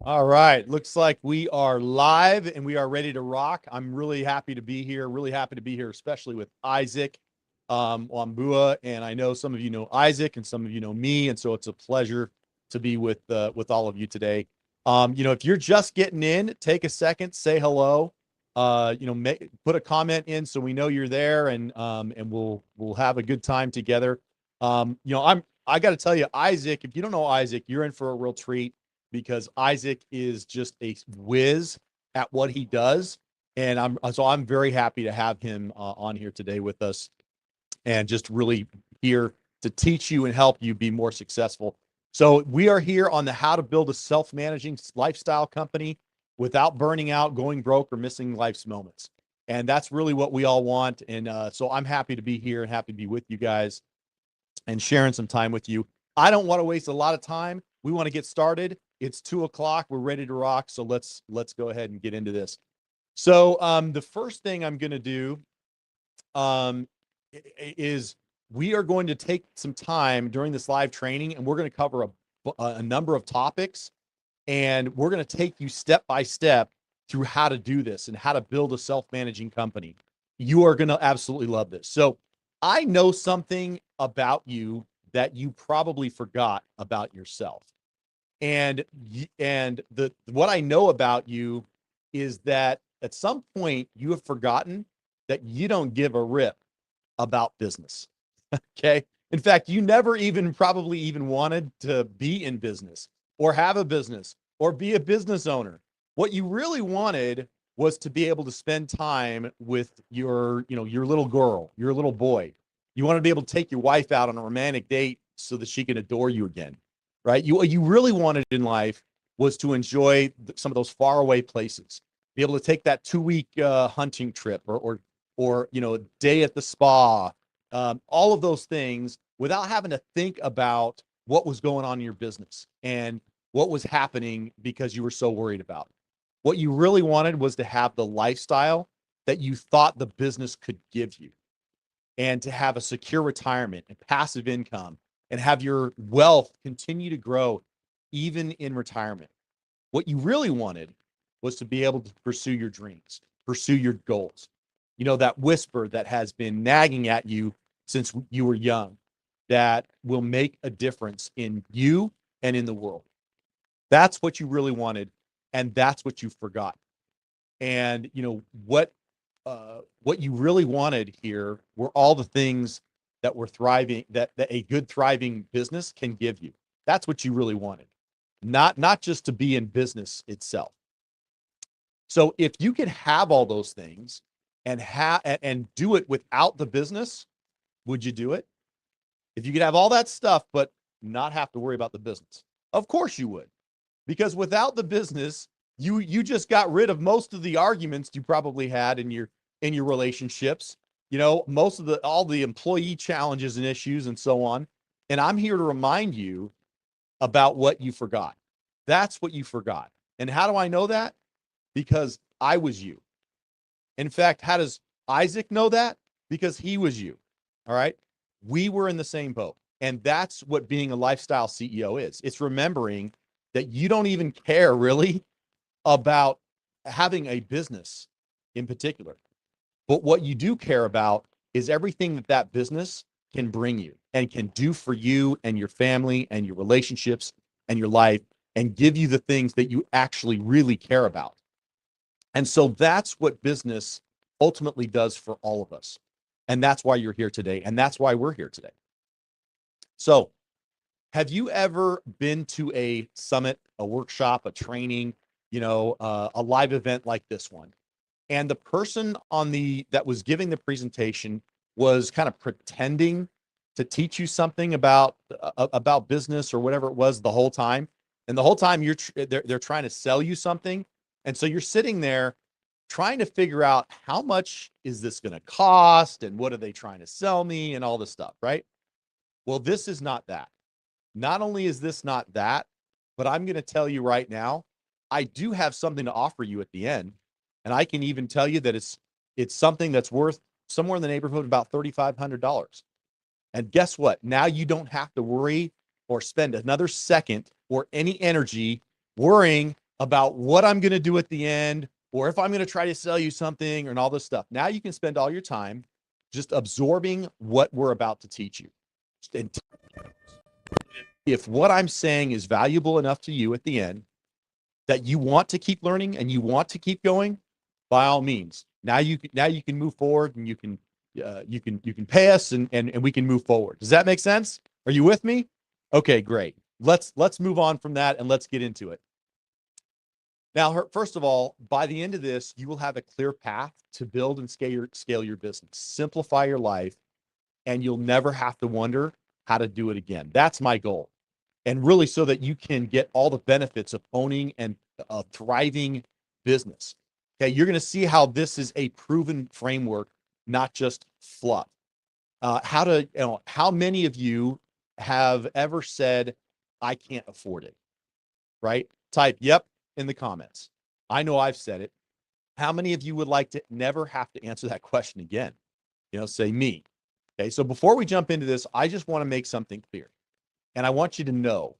All right. Looks like we are live and we are ready to rock. I'm really happy to be here. Really happy to be here, especially with Isaac Wambua. And I know some of you know Isaac and some of you know me. And so it's a pleasure to be with all of you today. If you're just getting in, take a second, say hello. Put a comment in so we know you're there and we'll have a good time together. I got to tell you, Isaac, if you don't know Isaac, you're in for a real treat because Isaac is just a whiz at what he does. And I'm very happy to have him on here today with us and just really here to teach you and help you be more successful. So we are here on the how to build a self-managing lifestyle company without burning out, going broke, or missing life's moments. And that's really what we all want. And so I'm happy to be here and happy to be with you guys and sharing some time with you. I don't want to waste a lot of time. We want to get started. It's 2:00. We're ready to rock. So let's go ahead and get into this. So the first thing I'm going to do um, is we are going to take some time during this live training, and we're going to cover a number of topics, and we're going to take you step by step through how to do this and how to build a self-managing company. You are going to absolutely love this. So I know something about you that you probably forgot about yourself. And what I know about you is that at some point you have forgotten that you don't give a rip about business. Okay. In fact, you never even probably even wanted to be in business or have a business or be a business owner. What you really wanted was to be able to spend time with your little girl, your little boy. You want to be able to take your wife out on a romantic date so that she can adore you again, right? What you really wanted in life was to enjoy some of those faraway places, be able to take that 2 week hunting trip or a day at the spa, all of those things without having to think about what was going on in your business and what was happening because you were so worried about. What you really wanted was to have the lifestyle that you thought the business could give you and to have a secure retirement and passive income and have your wealth continue to grow even in retirement. What you really wanted was to be able to pursue your dreams, pursue your goals. That whisper that has been nagging at you since you were young that will make a difference in you and in the world. That's what you really wanted, and that's what you forgot. And what you really wanted here were all the things that were thriving, that a good thriving business can give you. That's what you really wanted, not just to be in business itself. So if you could have all those things and do it without the business, would you do it? If you could have all that stuff but not have to worry about the business, of course you would, because without the business, you just got rid of most of the arguments you probably had in your relationships. Most of all the employee challenges and issues and so on. And I'm here to remind you about what you forgot. That's what you forgot. And how do I know that? Because I was you. In fact, how does Isaac know that? Because he was you. All right. We were in the same boat. And that's what being a lifestyle CEO is. It's remembering that you don't even care really about having a business in particular. But what you do care about is everything that business can bring you and can do for you and your family and your relationships and your life and give you the things that you actually really care about. And so that's what business ultimately does for all of us. And that's why you're here today. And that's why we're here today. So, have you ever been to a summit, a workshop, a training, a live event like this one? And the person that was giving the presentation was kind of pretending to teach you something about business or whatever it was the whole time. And the whole time they're trying to sell you something. And so you're sitting there trying to figure out how much is this going to cost and what are they trying to sell me and all this stuff, right? Well, this is not that. Not only is this not that, but I'm going to tell you right now, I do have something to offer you at the end. And I can even tell you that it's something that's worth somewhere in the neighborhood of about $3,500. And guess what? Now you don't have to worry or spend another second or any energy worrying about what I'm going to do at the end, or if I'm going to try to sell you something and all this stuff. Now you can spend all your time just absorbing what we're about to teach you. And if what I'm saying is valuable enough to you at the end that you want to keep learning and you want to keep going, by all means, now you can move forward, and you can pay us, and we can move forward. Does that make sense? Are you with me? Okay, great. Let's move on from that and let's get into it. Now, first of all, by the end of this, you will have a clear path to build and scale your business, simplify your life, and you'll never have to wonder how to do it again. That's my goal. And really so that you can get all the benefits of owning and a thriving business. Okay, you're going to see how this is a proven framework, not just fluff. How many of you have ever said, I can't afford it, right? Type yep in the comments. I know I've said it. How many of you would like to never have to answer that question again? Say me. Okay, so before we jump into this, I just want to make something clear. And I want you to know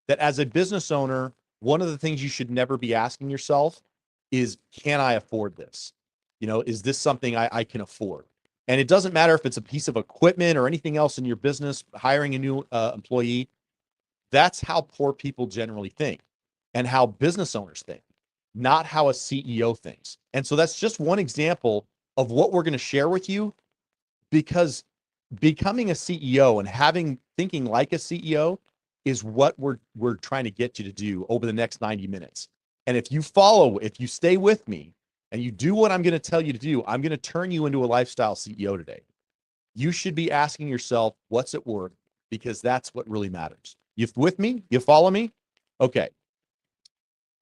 that as a business owner, one of the things you should never be asking yourself is, can I afford this? Is this something I can afford? And it doesn't matter if it's a piece of equipment or anything else in your business, hiring a new employee. That's how poor people generally think and how business owners think, not how a CEO thinks. And so that's just one example of what we're going to share with you, because becoming a CEO and thinking like a CEO is what we're trying to get you to do over the next 90 minutes. And if you stay with me and you do what I'm going to tell you to do, I'm going to turn you into a lifestyle CEO today. You should be asking yourself, what's it worth? Because that's what really matters. You with me? You follow me? Okay.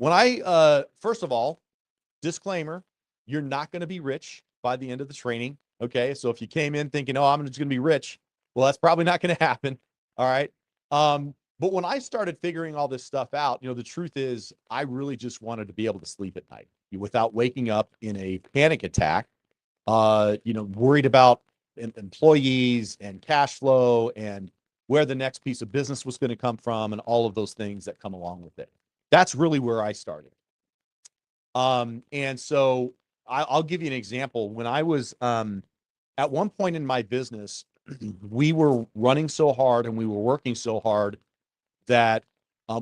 First of all, disclaimer, you're not going to be rich by the end of the training. Okay. So if you came in thinking, oh, I'm just going to be rich, well, that's probably not going to happen. All right. But when I started figuring all this stuff out, the truth is I really just wanted to be able to sleep at night without waking up in a panic attack, worried about employees and cash flow and where the next piece of business was going to come from and all of those things that come along with it. That's really where I started. And so I'll give you an example. When I was at one point in my business, we were running so hard and we were working so hard that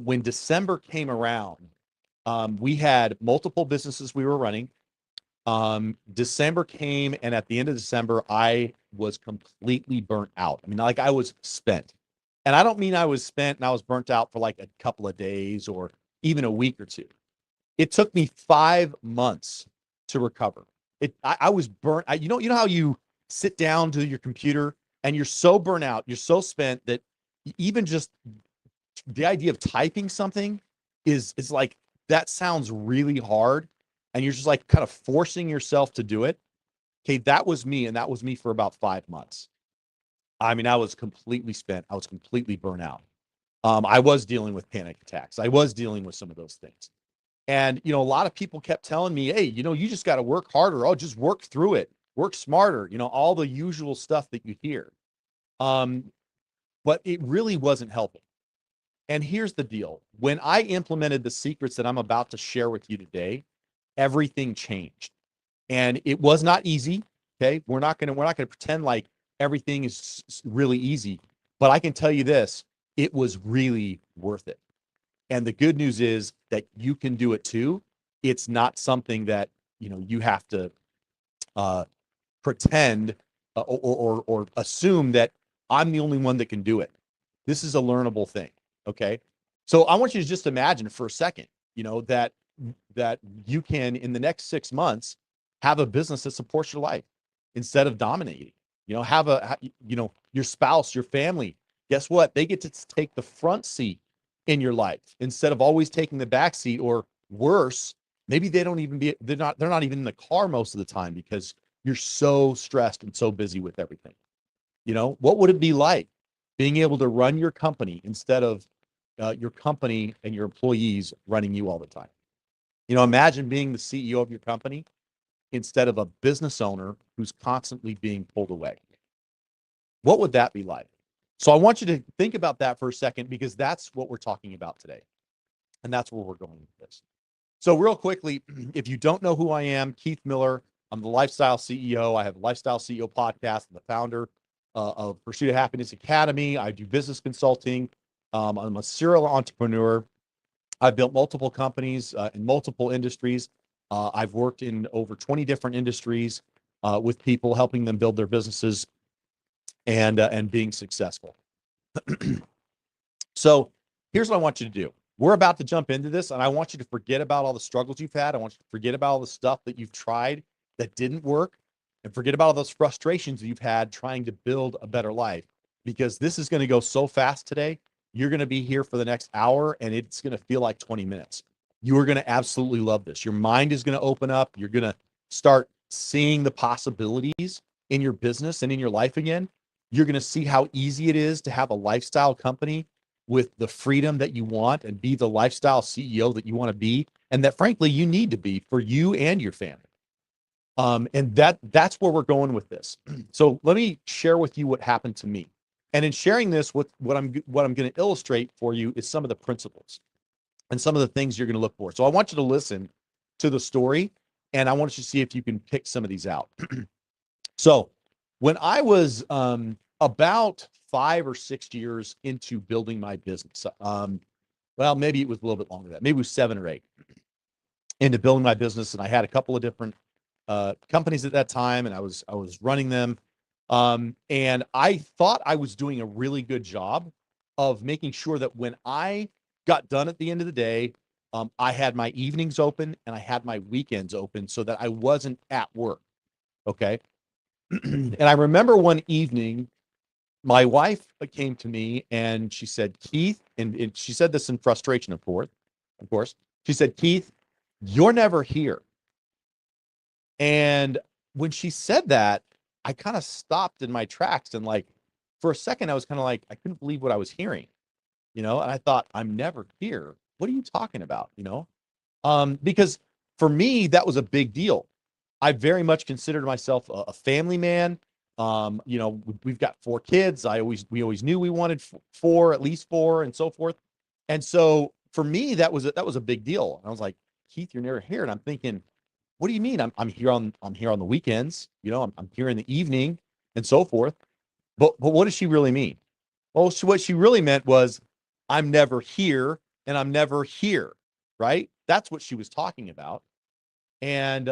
when December came around, we had multiple businesses we were running. December came, and at the end of December, I was completely burnt out. I mean, like I was spent. And I don't mean I was spent and I was burnt out for like a couple of days or even a week or two. It took me 5 months to recover. I was burnt. You know how you sit down to your computer and you're so burnt out, you're so spent that even just the idea of typing something is like, that sounds really hard, and you're just like kind of forcing yourself to do it. Okay, that was me, and that was me for about 5 months. I mean, I was completely spent. I was completely burnt out. I was dealing with panic attacks. I was dealing with some of those things. And, a lot of people kept telling me, hey, you just got to work harder. Oh, just work through it, work smarter, all the usual stuff that you hear. But it really wasn't helping. And here's the deal. When I implemented the secrets that I'm about to share with you today, everything changed. And it was not easy. Okay. We're not going to pretend like everything is really easy, but I can tell you this, it was really worth it. And the good news is that you can do it too. It's not something that, you have to pretend or assume that I'm the only one that can do it. This is a learnable thing. Okay. So I want you to just imagine for a second, that you can, in the next 6 months, have a business that supports your life instead of dominating. Your spouse, your family, guess what? They get to take the front seat in your life instead of always taking the back seat, or worse, maybe they're not even in the car most of the time because you're so stressed and so busy with everything. What would it be like being able to run your company instead of your company and your employees running you all the time? Imagine being the CEO of your company instead of a business owner who's constantly being pulled away. What would that be like? So I want you to think about that for a second, because that's what we're talking about today. And that's where we're going with this. So real quickly, if you don't know who I am, Keith Miller, I'm the Lifestyle CEO. I have a Lifestyle CEO podcast. I'm the founder of Pursuit of Happiness Academy. I do business consulting. I'm a serial entrepreneur. I've built multiple companies in multiple industries. I've worked in over 20 different industries with people, helping them build their businesses and being successful. So here's what I want you to do. We're about to jump into this, and I want you to forget about all the struggles you've had. I want you to forget about all the stuff that you've tried that didn't work, and forget about all those frustrations that you've had trying to build a better life, because this is going to go so fast today. You're going to be here for the next hour, and it's going to feel like 20 minutes. You are going to absolutely love this. Your mind is going to open up. You're going to start seeing the possibilities in your business and in your life again. You're going to see how easy it is to have a lifestyle company with the freedom that you want and be the lifestyle CEO that you want to be, and that frankly you need to be for you and your family. And that's where we're going with this. So let me share with you what happened to me. And in sharing this, what I'm going to illustrate for you is some of the principles and some of the things you're going to look for. So I want you to listen to the story, and I want you to see if you can pick some of these out. So when I was about 5 or 6 years into building my business, well, maybe it was a little bit longer than that. Maybe it was 7 or 8 into building my business, and I had a couple of different companies at that time, and I was running them, and I thought I was doing a really good job of making sure that when I got done at the end of the day, I had my evenings open and I had my weekends open so that I wasn't at work. Okay. And I remember one evening, my wife came to me and she said, Keith, and she said this in frustration, of course. She said, Keith, you're never here. And when she said that, I kind of stopped in my tracks, and like for a second, I was kind of like, I couldn't believe what I was hearing, and I thought, I'm never here. What are you talking about? Because for me, that was a big deal. I very much considered myself a family man. We've got 4 kids. We always knew we wanted 4, at least 4, and so forth. And so for me, that was a big deal. And I was like, Keith, you're never here. And I'm thinking, what do you mean? I'm here on the weekends. I'm here in the evening and so forth. But what does she really mean? Well, what she really meant was, I'm never here and I'm never here. Right? That's what she was talking about. And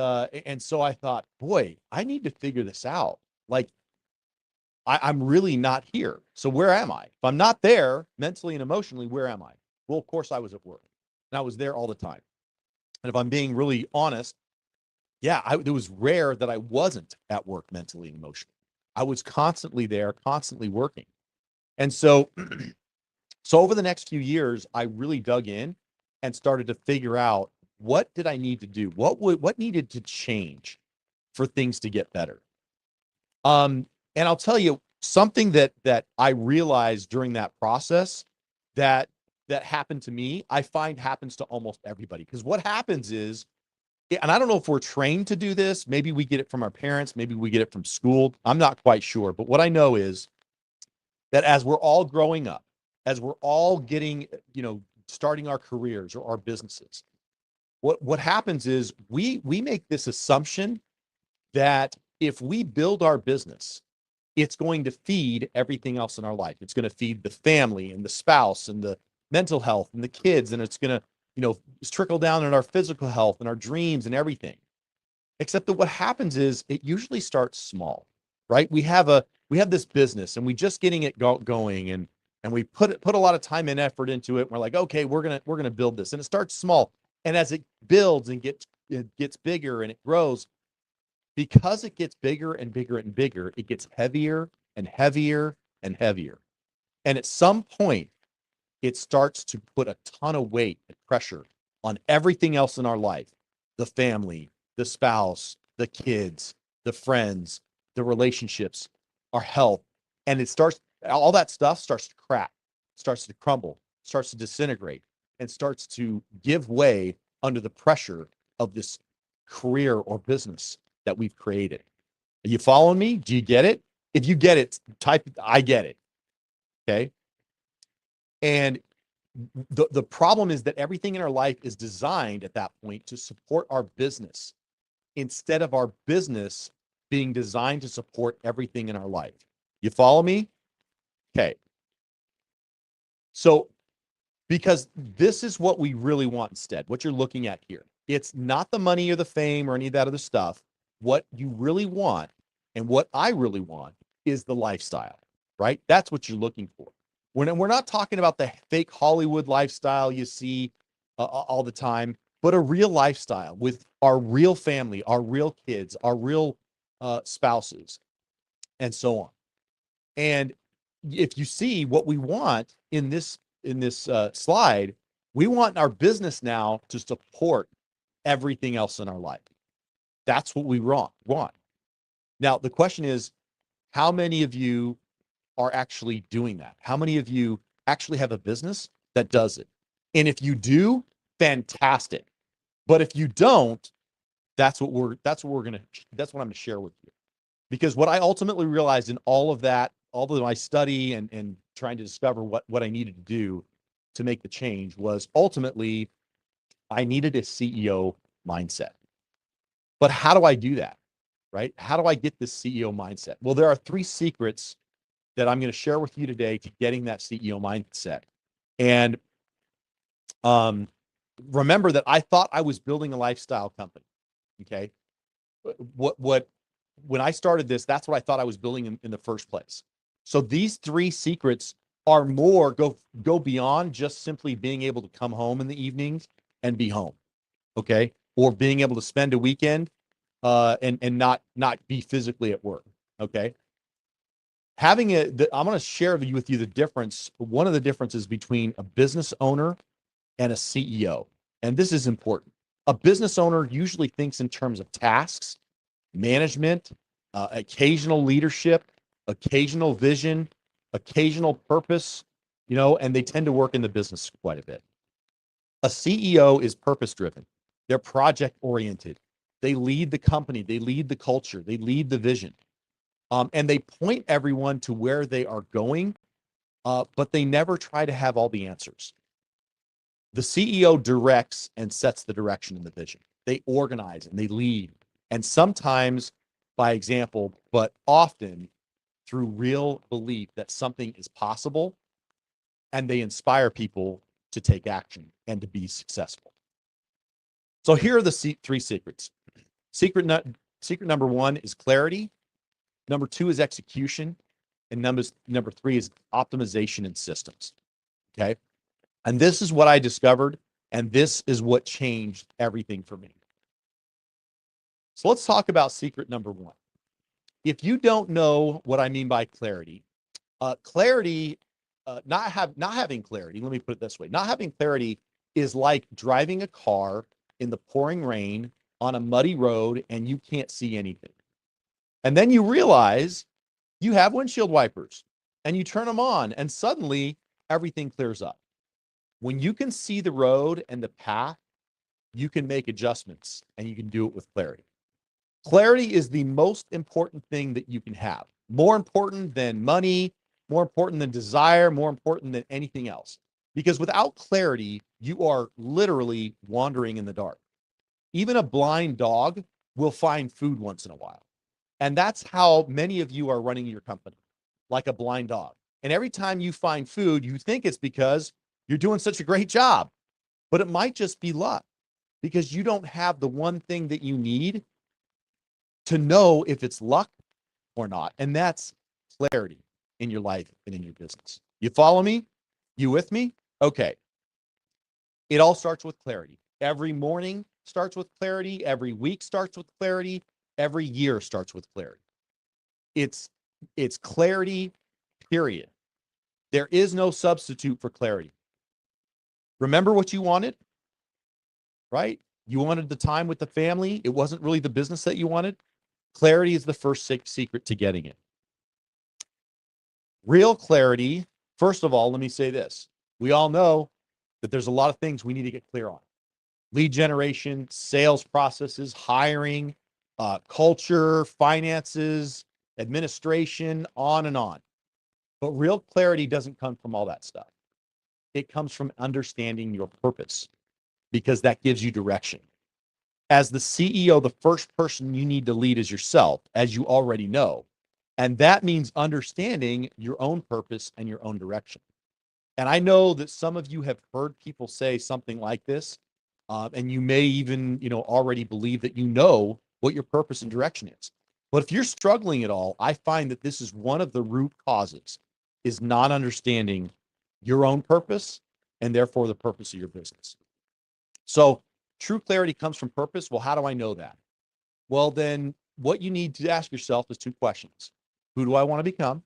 so I thought, boy, I need to figure this out. Like, I'm really not here. So where am I? If I'm not there mentally and emotionally, where am I? Well, of course I was at work, and I was there all the time. And if I'm being really honest, yeah, it was rare that I wasn't at work mentally and emotionally. I was constantly there, constantly working. And so, so over the next few years, I really dug in and started to figure out, what did I need to do? What needed to change for things to get better? And I'll tell you something that I realized during that process that happened to me, I find happens to almost everybody. Because what happens is, and I don't know if we're trained to do this, maybe we get it from our parents, maybe we get it from school. I'm not quite sure. But what I know is that as we're all growing up, as we're all getting, starting our careers or our businesses, what happens is we make this assumption that if we build our business, it's going to feed everything else in our life. It's going to feed the family and the spouse and the mental health and the kids, and it's going to, trickle down in our physical health and our dreams and everything. Except that what happens is it usually starts small, right? We have this business and we just getting it going, and we put a lot of time and effort into it. We're like, okay, we're gonna build this, and it starts small, and as it builds and it gets bigger and it grows, because it gets bigger and bigger and bigger, it gets heavier and heavier and heavier. And at some point, it starts to put a ton of weight and pressure on everything else in our life: the family, the spouse, the kids, the friends, the relationships, our health. And all that stuff starts to crack, starts to crumble, starts to disintegrate, and starts to give way under the pressure of this career or business that we've created. Are you following me? Do you get it? If you get it, type I get it. Okay. And the problem is that everything in our life is designed at that point to support our business instead of our business being designed to support everything in our life. You follow me? Okay. So, because this is what we really want instead, what you're looking at here. It's not the money or the fame or any of that other stuff. What you really want and what I really want is the lifestyle, right? That's what you're looking for. We're not talking about the fake Hollywood lifestyle you see all the time, but a real lifestyle with our real family, our real kids, our real spouses, and so on. And if you see what we want in this slide, we want our business now to support everything else in our life. That's what we want. Now, the question is, how many of you are actually doing that? How many of you actually have a business that does it? And if you do, fantastic. But if you don't, that's what I'm gonna share with you. Because what I ultimately realized in all of that, all of my study and trying to discover what I needed to do to make the change was ultimately I needed a CEO mindset. But how do I do that? Right? How do I get this CEO mindset? Well, there are 3 secrets that I'm going to share with you today to getting that CEO mindset. And remember that I thought I was building a lifestyle company. Okay. When I started this, that's what I thought I was building in the first place. So these 3 secrets are more go beyond just simply being able to come home in the evenings and be home. Okay. Or being able to spend a weekend and not be physically at work. Okay. I'm going to share with you the difference. One of the differences between a business owner and a CEO. And this is important. A business owner usually thinks in terms of tasks, management, occasional leadership, occasional vision, occasional purpose, and they tend to work in the business quite a bit. A CEO is purpose driven. They're project oriented. They lead the company. They lead the culture. They lead the vision. And they point everyone to where they are going, but they never try to have all the answers. The CEO directs and sets the direction and the vision. They organize and they lead, and sometimes by example, but often through real belief that something is possible, and they inspire people to take action and to be successful. So here are the 3 secrets. Secret number 1 is clarity. Number 2 is execution. And number 3 is optimization and systems. Okay. And this is what I discovered. And this is what changed everything for me. So let's talk about secret number 1. If you don't know what I mean by clarity, not having clarity, let me put it this way. Not having clarity is like driving a car in the pouring rain on a muddy road and you can't see anything. And then you realize you have windshield wipers and you turn them on and suddenly everything clears up. When you can see the road and the path, you can make adjustments and you can do it with clarity. Clarity is the most important thing that you can have. More important than money, more important than desire, more important than anything else. Because without clarity, you are literally wandering in the dark. Even a blind dog will find food once in a while. And that's how many of you are running your company, like a blind dog. And every time you find food, you think it's because you're doing such a great job, but it might just be luck because you don't have the one thing that you need to know if it's luck or not. And that's clarity in your life and in your business. You follow me? You with me? Okay. It all starts with clarity. Every morning starts with clarity. Every week starts with clarity. Every year starts with clarity. It's clarity, period. There is no substitute for clarity. Remember what you wanted, right? You wanted the time with the family. It wasn't really the business that you wanted. Clarity is the first secret to getting it. Real clarity, first of all, let me say this. We all know that there's a lot of things we need to get clear on. Lead generation, sales processes, hiring, culture, finances, administration, on and on. But real clarity doesn't come from all that stuff. it comes from understanding your purpose, because that gives you direction. As the CEO, the first person you need to lead is yourself, as you already know. And that means understanding your own purpose and your own direction. And I know that some of you have heard people say something like this, and you may even, already believe that you know what your purpose and direction is. But if you're struggling at all, I find that this is one of the root causes, is not understanding your own purpose and therefore the purpose of your business. So true clarity comes from purpose. Well, how do I know that? Well, then what you need to ask yourself is two questions. Who do I want to become?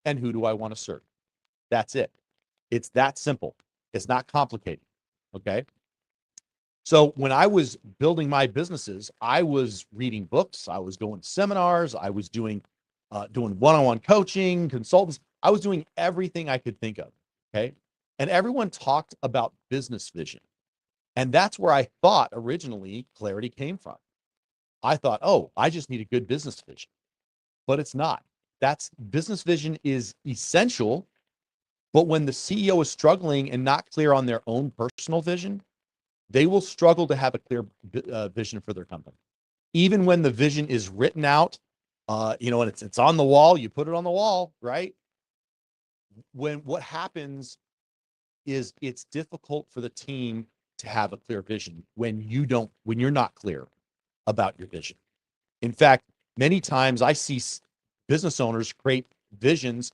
And who do I want to serve? That's it. It's that simple. It's not complicated. Okay. So when I was building my businesses, I was reading books, I was going to seminars, I was doing one-on-one coaching, consultants. I was doing everything I could think of. Okay. And everyone talked about business vision. And that's where I thought originally clarity came from. I thought, oh, I just need a good business vision. But it's not. That's business vision is essential. But when the CEO is struggling and not clear on their own personal vision, they will struggle to have a clear vision for their company. Even when the vision is written out, and it's on the wall, you put it on the wall, right? When what happens is it's difficult for the team to have a clear vision when you're not clear about your vision. In fact, many times I see business owners create visions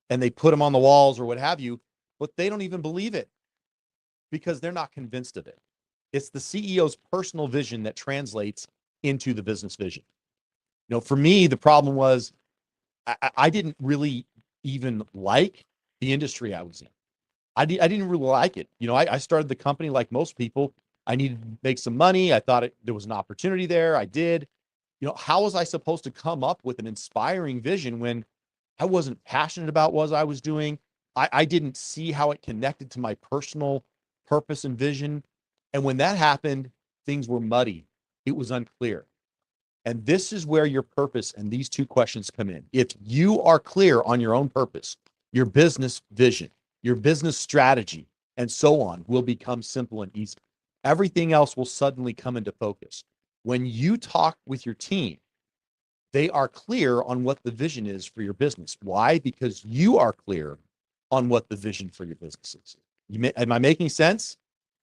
and they put them on the walls or what have you, but they don't even believe it because they're not convinced of it. It's the CEO's personal vision that translates into the business vision. For me, the problem was I didn't really even like the industry I was in. I didn't really like it. I started the company like most people. I needed to make some money. I thought there was an opportunity there. I did. How was I supposed to come up with an inspiring vision when I wasn't passionate about what I was doing? I didn't see how it connected to my personal purpose and vision. And when that happened, things were muddy. It was unclear. And this is where your purpose and these two questions come in. If you are clear on your own purpose, your business vision, your business strategy, and so on will become simple and easy. Everything else will suddenly come into focus. When you talk with your team, they are clear on what the vision is for your business. Why? Because you are clear on what the vision for your business is. Am I making sense?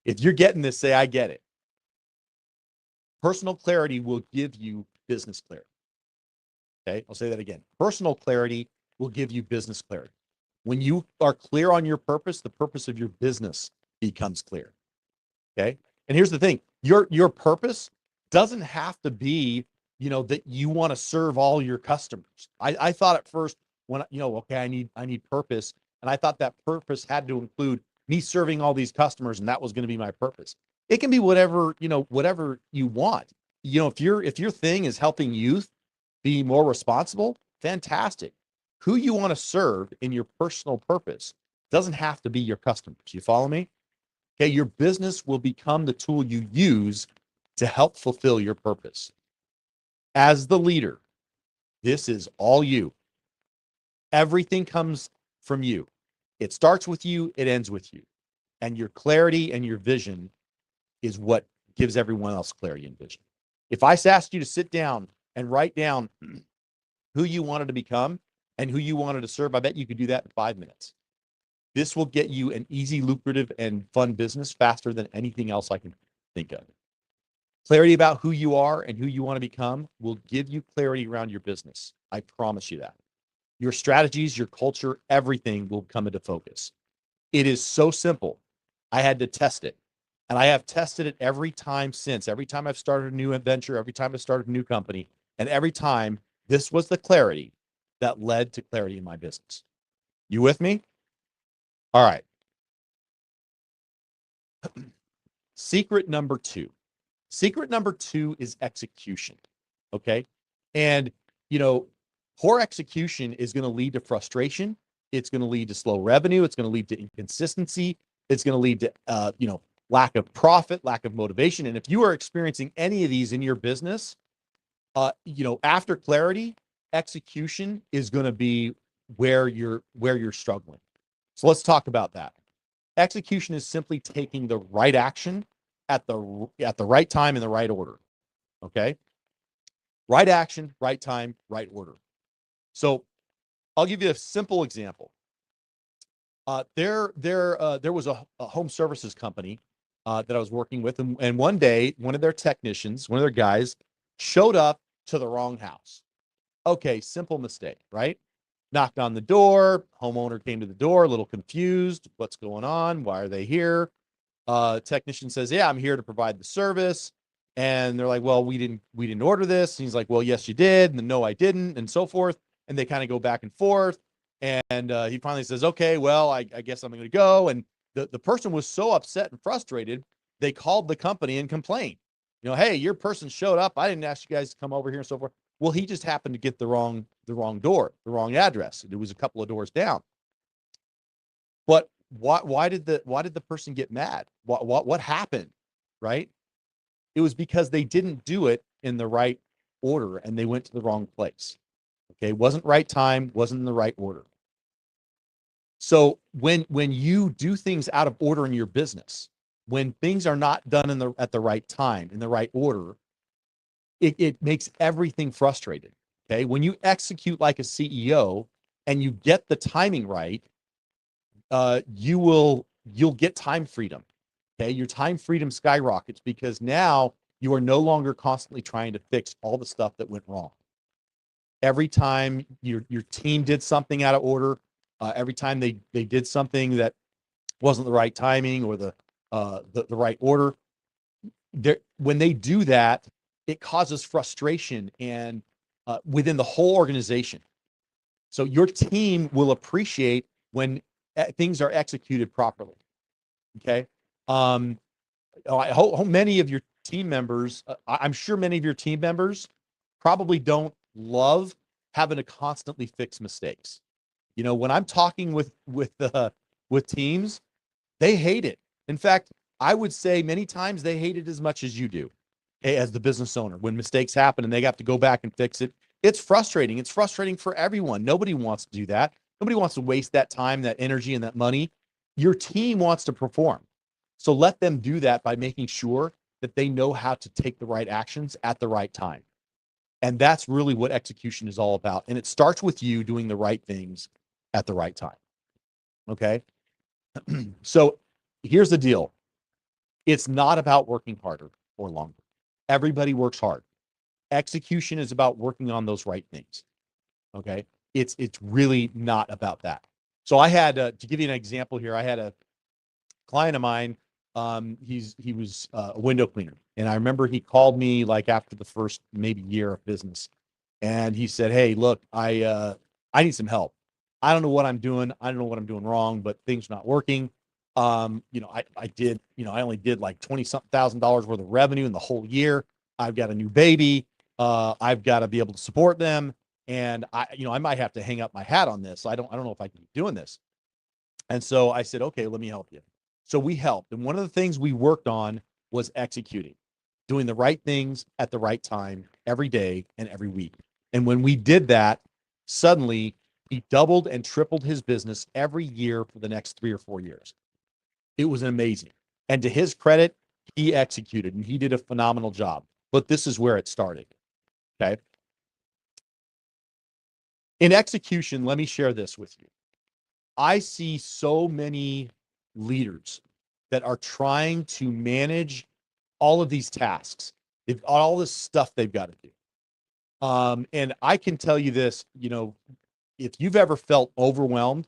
If you're getting this, say, I get it. Personal clarity will give you business clarity. Okay, I'll say that again. Personal clarity will give you business clarity. When you are clear on your purpose, the purpose of your business becomes clear. Okay. And here's the thing, your purpose doesn't have to be, that you want to serve all your customers. I thought at first when, okay, I need purpose. And I thought that purpose had to include me serving all these customers. And that was going to be my purpose. It can be whatever you want. If your thing is helping youth be more responsible, fantastic. Who you want to serve in your personal purpose doesn't have to be your customers. You follow me? Okay, your business will become the tool you use to help fulfill your purpose. As the leader, this is all you. Everything comes from you. It starts with you, it ends with you. And your clarity and your vision is what gives everyone else clarity and vision. If I asked you to sit down and write down who you wanted to become and who you wanted to serve, I bet you could do that in 5 minutes. This will get you an easy, lucrative, and fun business faster than anything else I can think of. Clarity about who you are and who you want to become will give you clarity around your business. I promise you that. Your strategies, your culture, everything will come into focus. It is so simple. I had to test it. And I have tested it every time since. Every time I've started a new adventure, every time I've started a new company, and every time this was the clarity that led to clarity in my business. You with me? All right. Secret number two. Secret number two is execution. Okay. And, poor execution is going to lead to frustration. It's going to lead to slow revenue. It's going to lead to inconsistency. It's going to lead to, lack of profit, lack of motivation. And if you are experiencing any of these in your business, after clarity, execution is going to be where you're struggling. So let's talk about that. Execution is simply taking the right action at the right time in the right order. Okay? Right action, right time, right order. So I'll give you a simple example. There was a home services company that I was working with, and one day, one of their technicians, one of their guys, showed up to the wrong house. Okay, simple mistake, right? Knocked on the door. Homeowner came to the door, a little confused. What's going on? Why are they here? Technician says, "Yeah, I'm here to provide the service." And they're like, "Well, we didn't order this." And he's like, "Well, yes, you did." And then, "No, I didn't," and so forth. And they kind of go back and forth. And he finally says, "Okay, well, I guess I'm going to go." And the person was so upset and frustrated, they called the company and complained. Hey, your person showed up. I didn't ask you guys to come over here and so forth. Well, he just happened to get the wrong door, the wrong address. It was a couple of doors down. But why did the person get mad? What happened? Right? It was because they didn't do it in the right order and they went to the wrong place. Okay, wasn't right time, wasn't in the right order. So when you do things out of order in your business, when things are not done at the right time, in the right order, it makes everything frustrated. Okay, when you execute like a CEO and you get the timing right, you'll get time freedom. Okay, your time freedom skyrockets because now you are no longer constantly trying to fix all the stuff that went wrong. Every time your team did something out of order, every time they did something that wasn't the right timing or the right order, when they do that, it causes frustration and within the whole organization. So your team will appreciate when things are executed properly. Okay. I hope many of your team members, I'm sure many of your team members probably don't love having to constantly fix mistakes. When I'm talking with teams, they hate it. In fact, I would say many times they hate it as much as you do, as the business owner. When mistakes happen and they have to go back and fix it, it's frustrating. It's frustrating for everyone. Nobody wants to do that. Nobody wants to waste that time, that energy, and that money. Your team wants to perform. So let them do that by making sure that they know how to take the right actions at the right time. And that's really what execution is all about. And it starts with you doing the right things at the right time. Okay. So here's the deal. It's not about working harder or longer. Everybody works hard. Execution is about working on those right things. Okay. It's really not about that. So I had to give you an example here. I had a client of mine. He was a window cleaner, and I remember he called me like after the first maybe year of business, and he said, "Hey, look, I need some help. I don't know what I'm doing. I don't know what I'm doing wrong, but things are not working. I only did like 20 something $1,000 worth of revenue in the whole year. I've got a new baby. I've got to be able to support them, and I might have to hang up my hat on this. I don't know if I can keep doing this." And so I said, "Okay, let me help you." So we helped. And one of the things we worked on was executing, doing the right things at the right time every day and every week. And when we did that, suddenly he doubled and tripled his business every year for the next 3 or 4 years. It was amazing. And to his credit, he executed and he did a phenomenal job. But this is where it started. Okay. In execution, let me share this with you. I see so many leaders that are trying to manage all of these tasks. They've all this stuff they've got to do. And I can tell you this, if you've ever felt overwhelmed,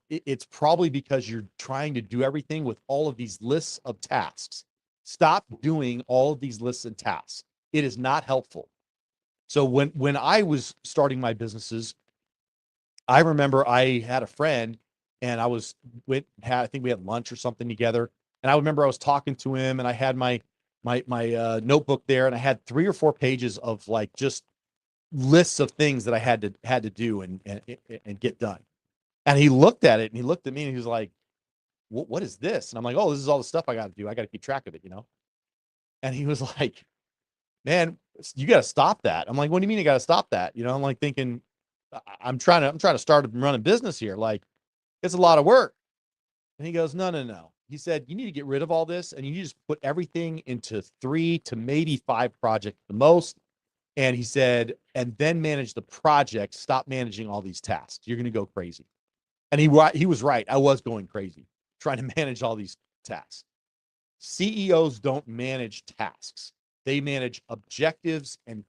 it's probably because you're trying to do everything with all of these lists of tasks. Stop doing all of these lists and tasks. It is not helpful. So when I was starting my businesses, I remember I had a friend and I think we had lunch or something together. And I remember I was talking to him and I had my notebook there and I had 3 or 4 pages of like just lists of things that I had to do and get done. And he looked at it and he looked at me and he was like, what is this? And I'm like, "Oh, this is all the stuff I got to do. I got to keep track of it." And he was like, "Man, you got to stop that." I'm like, "What do you mean you got to stop that?" I'm like thinking, I'm trying to start and run a business here. Like, it's a lot of work. And he goes, no. He said, you need to get rid of all this and you just put everything into 3 to maybe 5 projects the most. And he said, and then manage the project, stop managing all these tasks. You're going to go crazy. And he was right. I was going crazy trying to manage all these tasks. CEOs don't manage tasks. They manage objectives and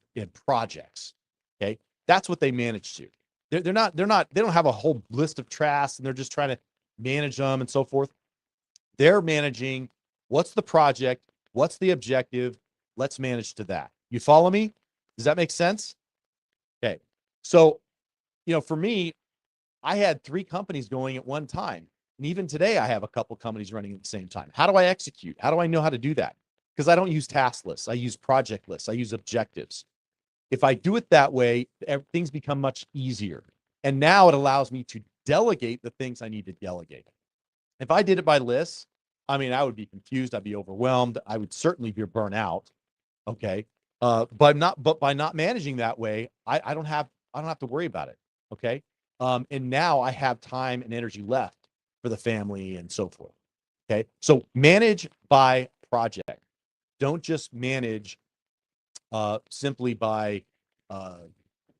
projects. Okay. That's what they manage to. They don't have a whole list of tasks and they're just trying to manage them and so forth. They're managing what's the project, what's the objective. Let's manage to that. You follow me? Does that make sense? Okay. So, for me, I had 3 companies going at one time. And even today, I have a couple companies running at the same time. How do I execute? How do I know how to do that? Because I don't use task lists. I use project lists. I use objectives. If I do it that way, things become much easier. And now it allows me to delegate the things I need to delegate. If I did it by lists, I would be confused. I'd be overwhelmed. I would certainly be burnt out. Okay. But by not managing that way, I don't have to worry about it. Okay. And now I have time and energy left for the family and so forth. Okay. So manage by project. Don't just manage simply by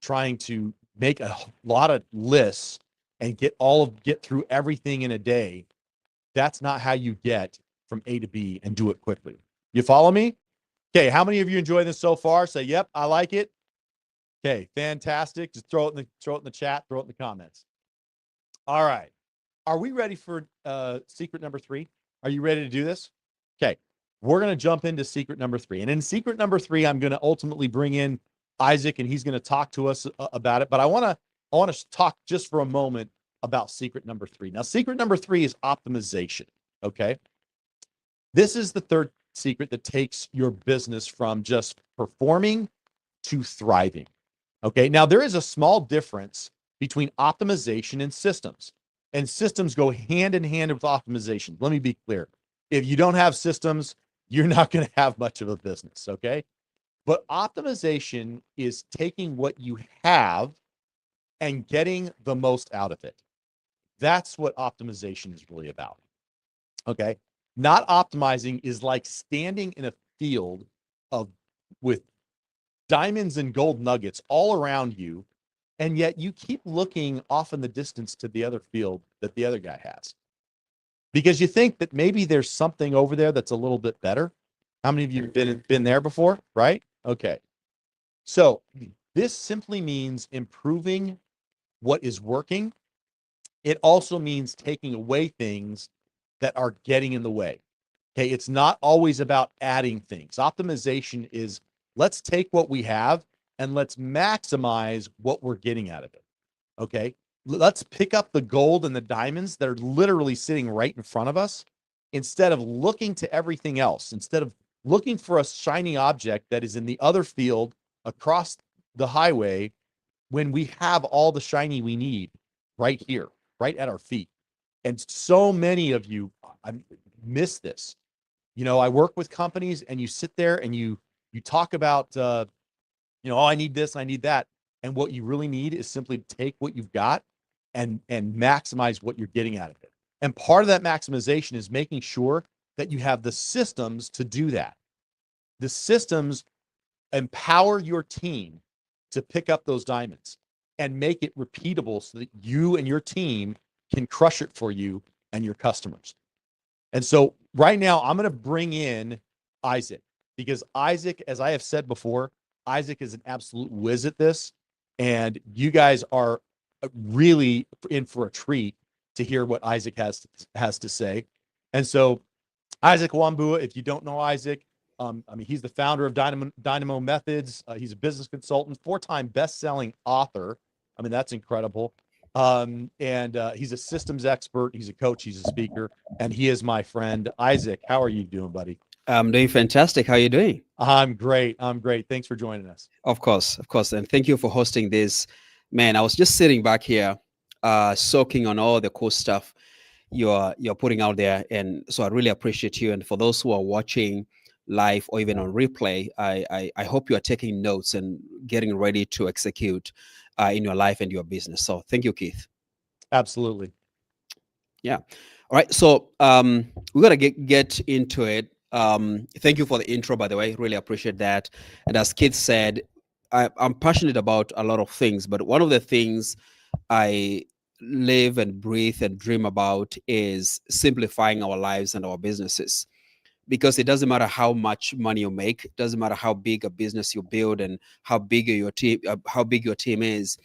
trying to make a lot of lists and get through everything in a day. That's not how you get from A to B and do it quickly. You follow me? Okay. How many of you enjoy this so far? Say, yep, I like it. Okay, fantastic. Just throw it in the chat, throw it in the comments. All right. Are we ready for secret number 3? Are you ready to do this? Okay. We're going to jump into secret number 3. And in secret number 3, I'm going to ultimately bring in Isaac and he's going to talk to us about it, but I want to talk just for a moment about secret number 3. Now, secret number 3 is optimization, okay? This is the third secret that takes your business from just performing to thriving. Okay, now there is a small difference between optimization and systems. And systems go hand in hand with optimization. Let me be clear. If you don't have systems, you're not going to have much of a business, okay? But optimization is taking what you have and getting the most out of it. That's what optimization is really about, okay? Not optimizing is like standing in a field with diamonds and gold nuggets all around you, and yet you keep looking off in the distance to the other field that the other guy has because you think that maybe there's something over there that's a little bit better. How many of you have been there before? Right? Okay. So this simply means improving what is working. It also means taking away things that are getting in the way. Okay. It's not always about adding things. Optimization is let's take what we have and let's maximize what we're getting out of it. Okay. Let's pick up the gold and the diamonds that are literally sitting right in front of us instead of looking to everything else, instead of looking for a shiny object that is in the other field across the highway when we have all the shiny we need right here, right at our feet. And so many of you miss this. I work with companies and you sit there and you talk about, oh, I need this, I need that. And what you really need is simply take what you've got and maximize what you're getting out of it. And part of that maximization is making sure that you have the systems to do that. The systems empower your team to pick up those diamonds and make it repeatable so that you and your team can crush it for you and your customers. And so right now I'm going to bring in Isaac because Isaac, as I have said before, Isaac is an absolute whiz at this. And you guys are really in for a treat to hear what Isaac has to say. And so Isaac Wambua, if you don't know Isaac, he's the founder of Dynamo Methods. He's a business consultant, 4-time best-selling author. That's incredible. And he's a systems expert. He's a coach. He's a speaker. And he is my friend. Isaac, how are you doing, buddy? I'm doing fantastic. How are you doing? I'm great. Thanks for joining us. Of course. And thank you for hosting this. Man, I was just sitting back here, soaking on all the cool stuff you're putting out there. And so I really appreciate you. And for those who are watching live or even on replay, I hope you are taking notes and getting ready to execute in your life and your business. So thank you, Keith. Absolutely. Yeah. All right. So we're gonna get into it. Thank you for the intro, by the way. Really appreciate that. And as Keith said, I'm passionate about a lot of things, but one of the things I live and breathe and dream about is simplifying our lives and our businesses. Because it doesn't matter how much money you make, it doesn't matter how big a business you build and how big your team is.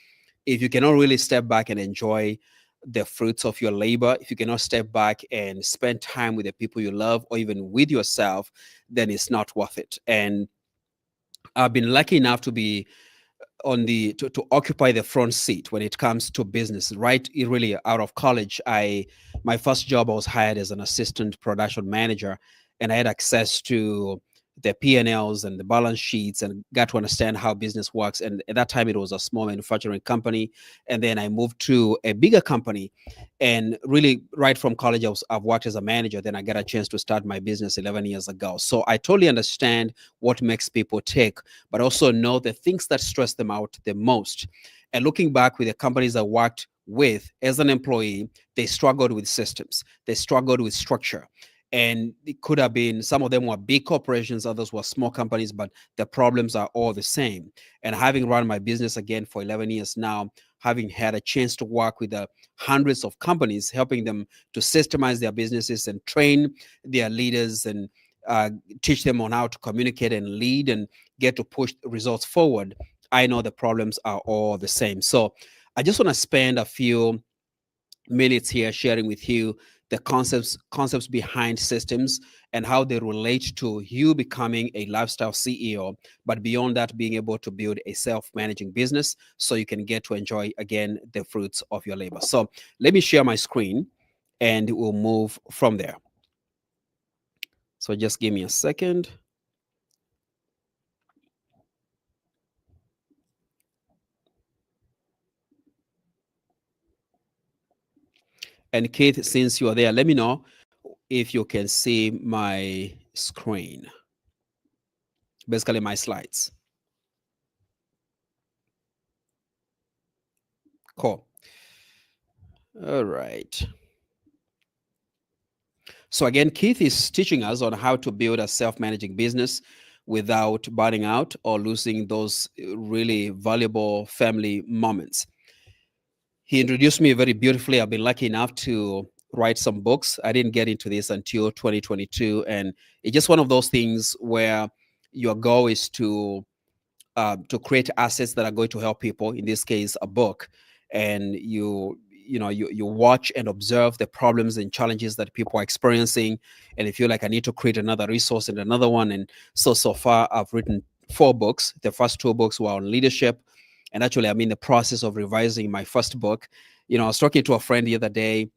If you cannot really step back and enjoy the fruits of your labor, if you cannot step back and spend time with the people you love or even with yourself, then it's not worth it. And I've been lucky enough to be to occupy the front seat when it comes to business. Right, really out of college, my first job, I was hired as an assistant production manager, and I had access to the P&Ls and the balance sheets and got to understand how business works. And at that time, it was a small manufacturing company, and then I moved to a bigger company. And really, right from college, I've worked as a manager. Then I got a chance to start my business 11 years ago. So I totally understand what makes people tick, but also know the things that stress them out the most. And looking back with the companies I worked with as an employee, they struggled with systems, they struggled with structure. And it could have been, some of them were big corporations, others were small companies, but the problems are all the same. And having run my business again for 11 years now, having had a chance to work with hundreds of companies, helping them to systemize their businesses and train their leaders and teach them on how to communicate and lead and get to push results forward, I know the problems are all the same. So I just want to spend a few minutes here sharing with you the concepts behind systems and how they relate to you becoming a lifestyle CEO, but beyond that, being able to build a self-managing business so you can get to enjoy again the fruits of your labor. So let me share my screen and we'll move from there. So just give me a second. And Keith, since you are there, let me know if you can see my screen, basically my slides. Cool. All right. So again, Keith is teaching us on how to build a self-managing business without burning out or losing those really valuable family moments. He introduced me very beautifully. I've been lucky enough to write some books. I didn't get into this until 2022, and it's just one of those things where your goal is to create assets that are going to help people. In this case, a book, and you watch and observe the problems and challenges that people are experiencing, and if you're like, I need to create another resource and another one. And so far, I've written 4 books. The first 2 books were on leadership, and actually, I'm in the process of revising my first book. I was talking to a friend the other day,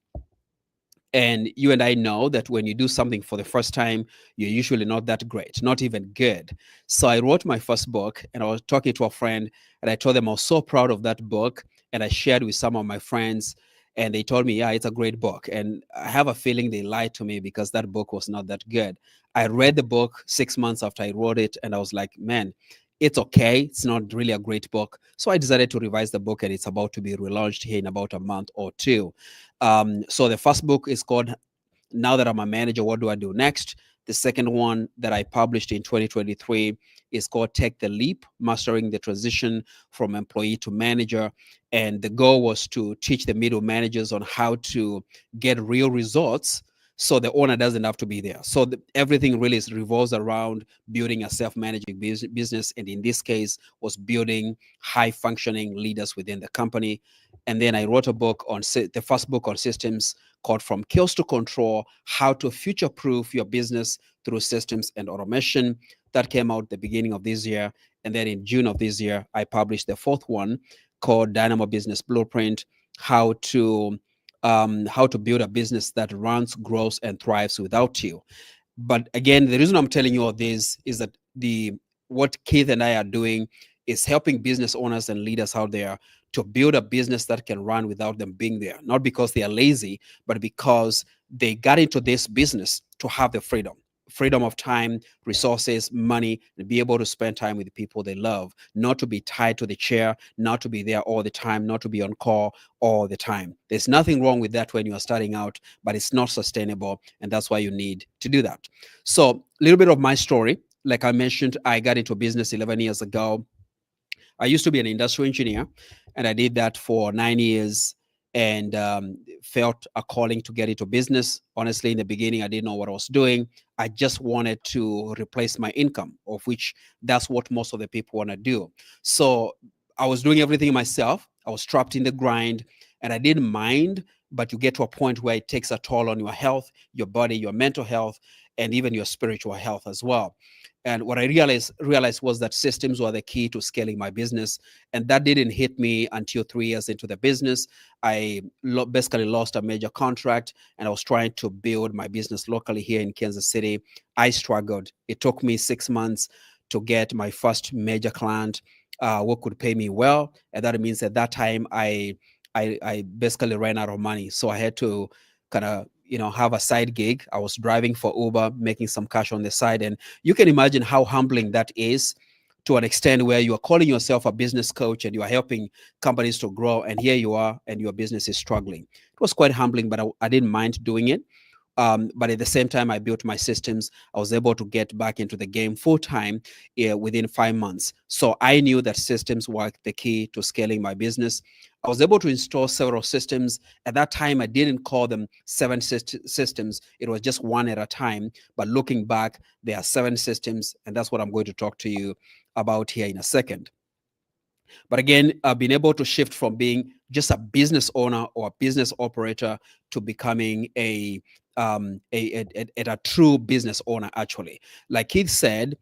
and you and I know that when you do something for the first time, you're usually not that great, not even good. So I wrote my first book, and I was talking to a friend, and I told them I was so proud of that book. And I shared with some of my friends, and they told me, yeah, it's a great book. And I have a feeling they lied to me because that book was not that good. I read the book 6 months after I wrote it, and I was like, man, it's okay. It's not really a great book. So I decided to revise the book, and it's about to be relaunched here in about a month or two. So the first book is called Now That I'm a Manager, What Do I Do Next? The second one that I published in 2023 is called Take the Leap, Mastering the Transition from Employee to Manager. And the goal was to teach the middle managers on how to get real results so the owner doesn't have to be there. So everything really revolves around building a self-managing business. And in this case, was building high-functioning leaders within the company. And then I wrote a book on the first book on systems called From Chaos to Control, How to Future-Proof Your Business Through Systems and Automation. That came out the beginning of this year. And then in June of this year, I published the 4th one called Dynamo Business Blueprint, how to build a business that runs, grows, and thrives without you. But again, the reason I'm telling you all this is that what Keith and I are doing is helping business owners and leaders out there to build a business that can run without them being there, not because they are lazy, but because they got into this business to have the freedom. freedom of time, resources, money, and be able to spend time with the people they love, not to be tied to the chair, not to be there all the time, not to be on call all the time. There's nothing wrong with that when you are starting out, but it's not sustainable. And that's why you need to do that. So, a little bit of my story. Like I mentioned, I got into business 11 years ago. I used to be an industrial engineer, and I did that for 9 years, and felt a calling to get into business. Honestly, in the beginning, I didn't know what I was doing. I just wanted to replace my income, of which that's what most of the people want to do. So I was doing everything myself. I was trapped in the grind, and I didn't mind. But you get to a point where it takes a toll on your health, your body, your mental health, and even your spiritual health as well. And what I realized was that systems were the key to scaling my business. And that didn't hit me until 3 years into the business. I basically lost a major contract, and I was trying to build my business locally here in Kansas City. I struggled. It took me 6 months to get my first major client who could pay me well. And that means at that time, I basically ran out of money. So I had to kind of have a side gig. I was driving for Uber, making some cash on the side. And you can imagine how humbling that is, to an extent where you are calling yourself a business coach and you are helping companies to grow, and here you are and your business is struggling. It was quite humbling, but I didn't mind doing it. But at the same time, I built my systems. I was able to get back into the game full time within 5 months. So I knew that systems were the key to scaling my business. I was able to install several systems. At that time, I didn't call them seven systems. It was just one at a time. But looking back, there are 7 systems, and that's what I'm going to talk to you about here in a second. But again, I've been able to shift from being just a business owner or a business operator to becoming a true business owner, actually. Like Keith said,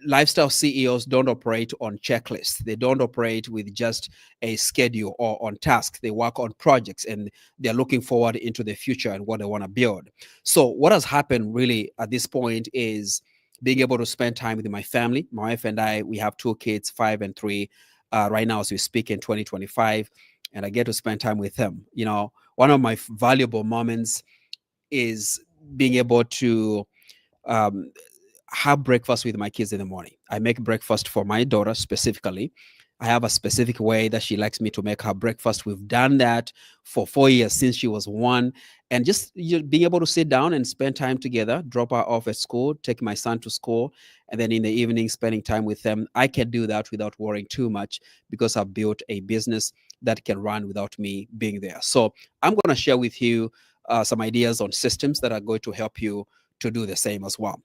lifestyle CEOs don't operate on checklists. They don't operate with just a schedule or on tasks. They work on projects, and they're looking forward into the future and what they want to build. So what has happened really at this point is being able to spend time with my family. My wife and I, we have 2 kids, 5 and 3, right now as we speak in 2025, and I get to spend time with them. One of my valuable moments is being able to um, have breakfast with my kids in the morning. I make breakfast for my daughter specifically. I have a specific way that she likes me to make her breakfast. We've done that for 4 years since she was 1. And just being able to sit down and spend time together, drop her off at school, take my son to school, and then in the evening, spending time with them. I can do that without worrying too much because I've built a business that can run without me being there. So I'm going to share with you some ideas on systems that are going to help you to do the same as well.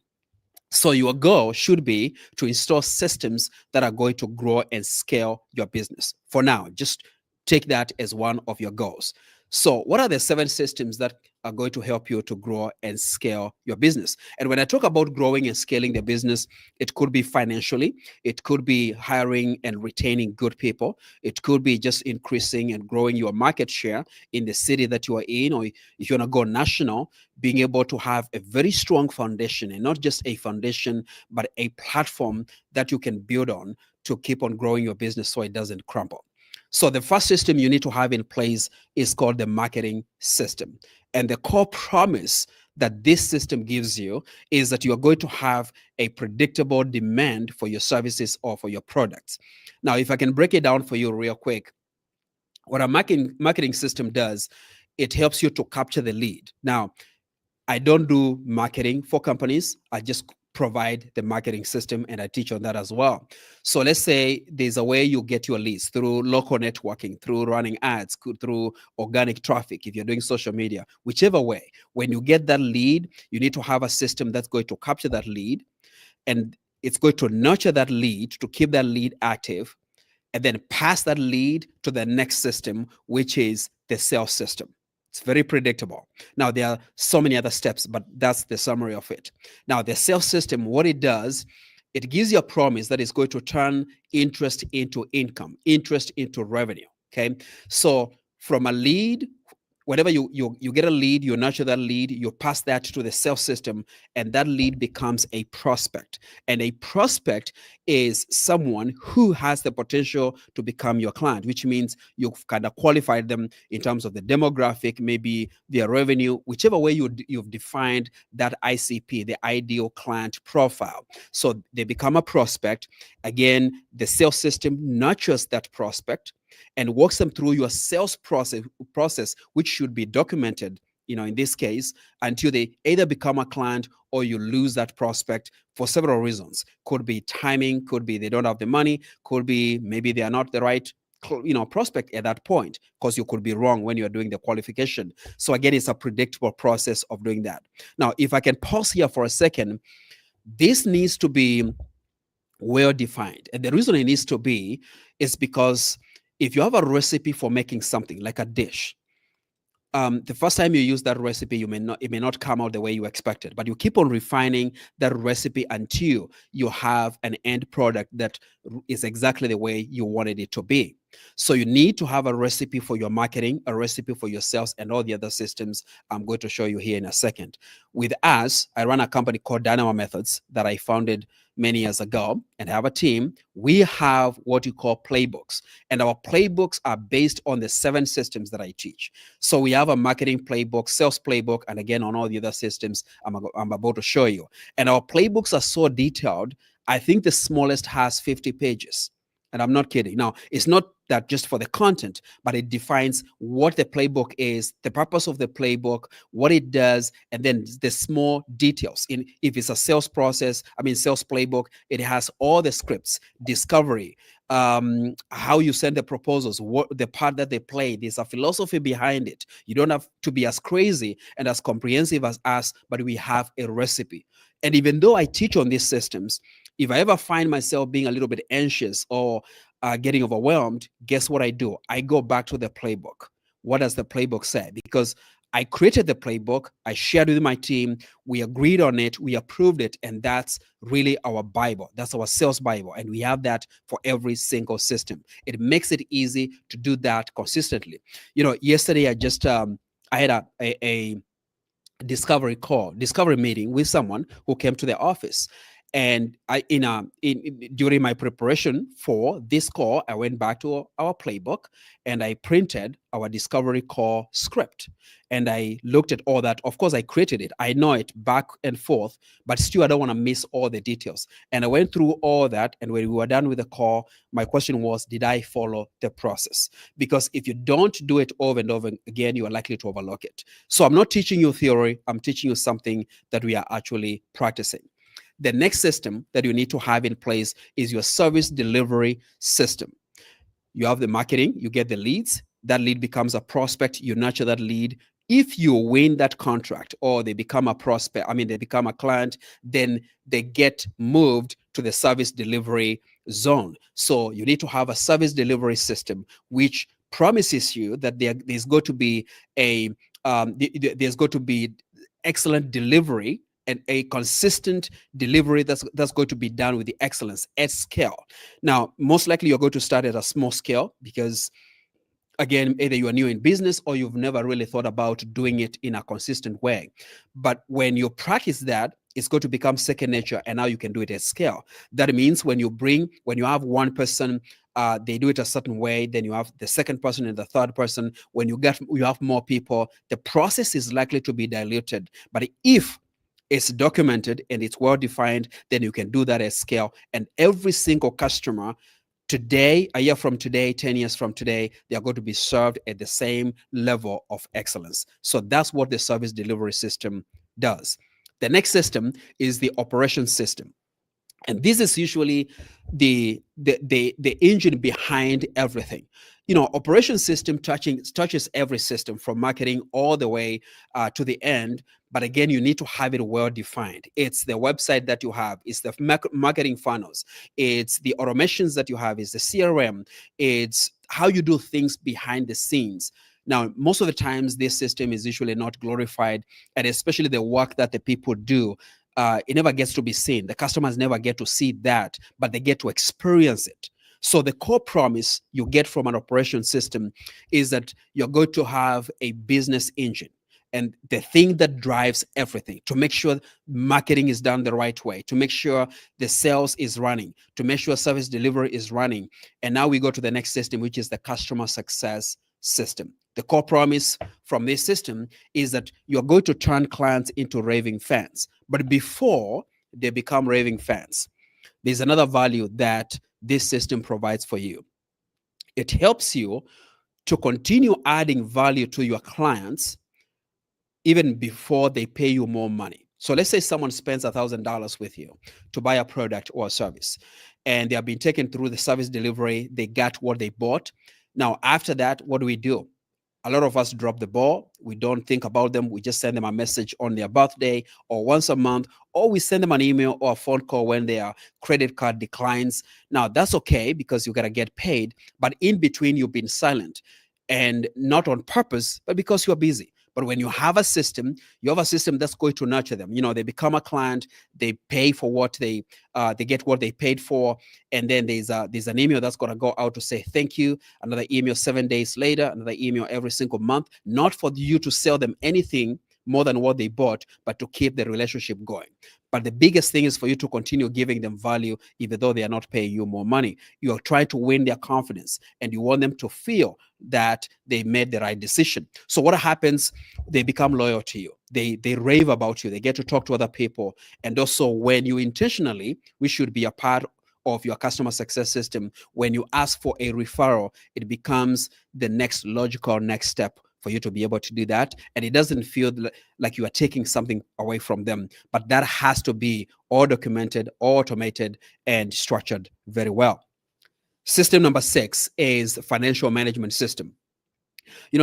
So your goal should be to install systems that are going to grow and scale your business. For now, just take that as one of your goals. So what are the 7 systems that are going to help you to grow and scale your business? And when I talk about growing and scaling the business, it could be financially, it could be hiring and retaining good people, it could be just increasing and growing your market share in the city that you are in, or if you want to go national, being able to have a very strong foundation, and not just a foundation, but a platform that you can build on to keep on growing your business so it doesn't crumble. So the first system you need to have in place is called the marketing system. And the core promise that this system gives you is that you're going to have a predictable demand for your services or for your products. Now, if I can break it down for you real quick, what a marketing system does, it helps you to capture the lead. Now, I don't do marketing for companies. I just provide the marketing system, and I teach on that as well. So let's say there's a way you get your leads through local networking, through running ads, through organic traffic, if you're doing social media, whichever way. When you get that lead, you need to have a system that's going to capture that lead, and it's going to nurture that lead to keep that lead active, and then pass that lead to the next system, which is the sales system. It's very predictable. Now, there are so many other steps, but that's the summary of it. Now, the sales system, what it does, it gives you a promise that it's going to turn interest into income, interest into revenue. Okay. So from a lead, whenever you get a lead, you nurture that lead, you pass that to the sales system, and that lead becomes a prospect. And a prospect is someone who has the potential to become your client, which means you've kind of qualified them in terms of the demographic, maybe their revenue, whichever way you've defined that ICP, the ideal client profile. So they become a prospect. Again, the sales system nurtures that prospect and walks them through your sales process, which should be documented, in this case, until they either become a client or you lose that prospect for several reasons. Could be timing, could be they don't have the money, could be maybe they are not the right prospect at that point, because you could be wrong when you're doing the qualification. So again, it's a predictable process of doing that. Now, if I can pause here for a second, this needs to be well defined. And the reason it needs to be is because if you have a recipe for making something like a dish, the first time you use that recipe, it may not come out the way you expected, but you keep on refining that recipe until you have an end product that is exactly the way you wanted it to be. So you need to have a recipe for your marketing, a recipe for your sales, and all the other systems I'm going to show you here in a second. With us, I run a company called Dynamo Methods that I founded many years ago and have a team. We have what you call playbooks, and our playbooks are based on the 7 systems that I teach. So we have a marketing playbook, sales playbook, and again, on all the other systems I'm about to show you. And our playbooks are so detailed. I think the smallest has 50 pages. And I'm not kidding. Now, it's not that just for the content, but it defines what the playbook is, the purpose of the playbook, what it does, and then the small details. If it's a sales sales playbook, it has all the scripts, discovery, how you send the proposals, what the part that they play. There's a philosophy behind it. You don't have to be as crazy and as comprehensive as us, but we have a recipe. And even though I teach on these systems, if I ever find myself being a little bit anxious or getting overwhelmed, guess what I do? I go back to the playbook. What does the playbook say? Because I created the playbook, I shared with my team, we agreed on it, we approved it, and that's really our Bible. That's our sales Bible, and we have that for every single system. It makes it easy to do that consistently. Yesterday I just I had a discovery meeting with someone who came to the office. And during my preparation for this call, I went back to our playbook and I printed our discovery call script. And I looked at all that. Of course, I created it. I know it back and forth, but still, I don't want to miss all the details. And I went through all that. And when we were done with the call, my question was, did I follow the process? Because if you don't do it over and over again, you are likely to overlook it. So I'm not teaching you theory. I'm teaching you something that we are actually practicing. The next system that you need to have in place is your service delivery system. You have the marketing, you get the leads, that lead becomes a prospect, you nurture that lead. If you win that contract or they become a prospect, they become a client, then they get moved to the service delivery zone. So you need to have a service delivery system which promises you that there's going to be there's going to be excellent delivery and a consistent delivery that's going to be done with the excellence at scale. Now, most likely you're going to start at a small scale because, again, either you are new in business or you've never really thought about doing it in a consistent way. But when you practice that, it's going to become second nature, and now you can do it at scale. That means when you have one person, they do it a certain way, then you have the second person and the third person. When you have more people, the process is likely to be diluted. But if it's documented and it's well defined, then you can do that at scale. And every single customer today, a year from today, 10 years from today, they are going to be served at the same level of excellence. So that's what the service delivery system does. The next system is the operation system. And this is usually the engine behind everything. Operation system touches every system from marketing all the way to the end. But again, you need to have it well defined. It's the website that you have. It's the marketing funnels. It's the automations that you have. It's the CRM. It's how you do things behind the scenes. Now, most of the times, this system is usually not glorified, and especially the work that the people do, it never gets to be seen. The customers never get to see that, but they get to experience it. So the core promise you get from an operation system is that you're going to have a business engine, and the thing that drives everything, to make sure marketing is done the right way, to make sure the sales is running, to make sure service delivery is running. And now we go to the next system, which is the customer success system. The core promise from this system is that you're going to turn clients into raving fans. But before they become raving fans, there's another value that this system provides for you. It helps you to continue adding value to your clients even before they pay you more money. So let's say someone spends $1,000 with you to buy a product or a service, and they have been taken through the service delivery, they got what they bought. Now, after that, what do? A lot of us drop the ball. We don't think about them. We just send them a message on their birthday or once a month, or we send them an email or a phone call when their credit card declines. Now, that's okay because you got to get paid. But in between, you've been silent, and not on purpose, but because you're busy. But when you have a system, you have a system that's going to nurture them. They become a client, they pay for what they get what they paid for, and then there's an email that's going to go out to say thank you. Another email 7 days later, another email every single month. Not for you to sell them anything more than what they bought, but to keep the relationship going. But the biggest thing is for you to continue giving them value, even though they are not paying you more money. You are trying to win their confidence, and you want them to feel that they made the right decision. So what happens? They become loyal to you. They rave about you. They get to talk to other people. And also, when you intentionally, we should be a part of your customer success system. When you ask for a referral, it becomes the next logical next step for you to be able to do that. And it doesn't feel like you are taking something away from them, but that has to be all documented, all automated, and structured very well. System number 6 is financial management system.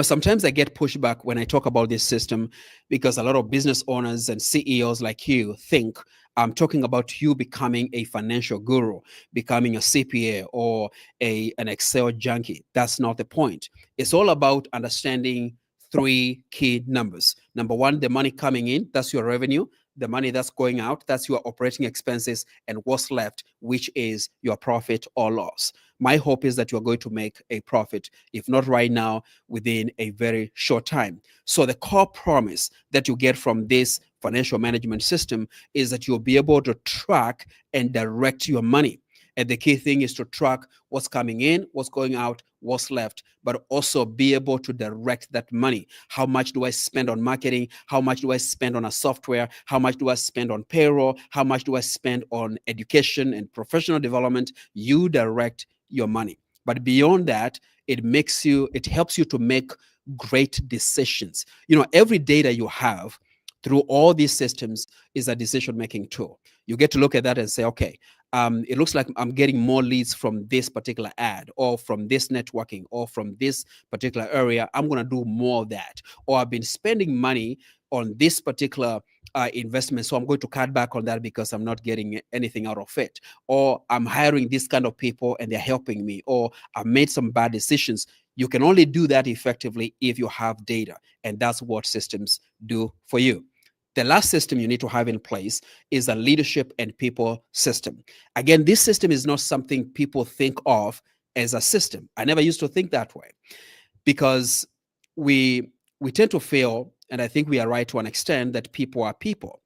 Sometimes I get pushback when I talk about this system because a lot of business owners and CEOs like you think I'm talking about you becoming a financial guru, becoming a CPA or an Excel junkie. That's not the point. It's all about understanding 3 key numbers. Number 1, the money coming in, that's your revenue. The money that's going out, that's your operating expenses, and what's left, which is your profit or loss. My hope is that you're going to make a profit, if not right now, within a very short time. So the core promise that you get from this financial management system is that you'll be able to track and direct your money. And the key thing is to track what's coming in, what's going out, what's left, but also be able to direct that money. How much do I spend on marketing? How much do I spend on a software? How much do I spend on payroll? How much do I spend on education and professional development? You direct your money. But beyond that, it helps you to make great decisions. Every data you have through all these systems is a decision-making tool. You get to look at that and say, okay, it looks like I'm getting more leads from this particular ad or from this networking or from this particular area. I'm going to do more of that. Or I've been spending money on this particular investment, so I'm going to cut back on that because I'm not getting anything out of it. Or I'm hiring this kind of people and they're helping me. Or I've made some bad decisions. You can only do that effectively if you have data. And that's what systems do for you. The last system you need to have in place is a leadership and people system. Again, this system is not something people think of as a system. I never used to think that way because we tend to feel, and I think we are right to an extent, that people are people.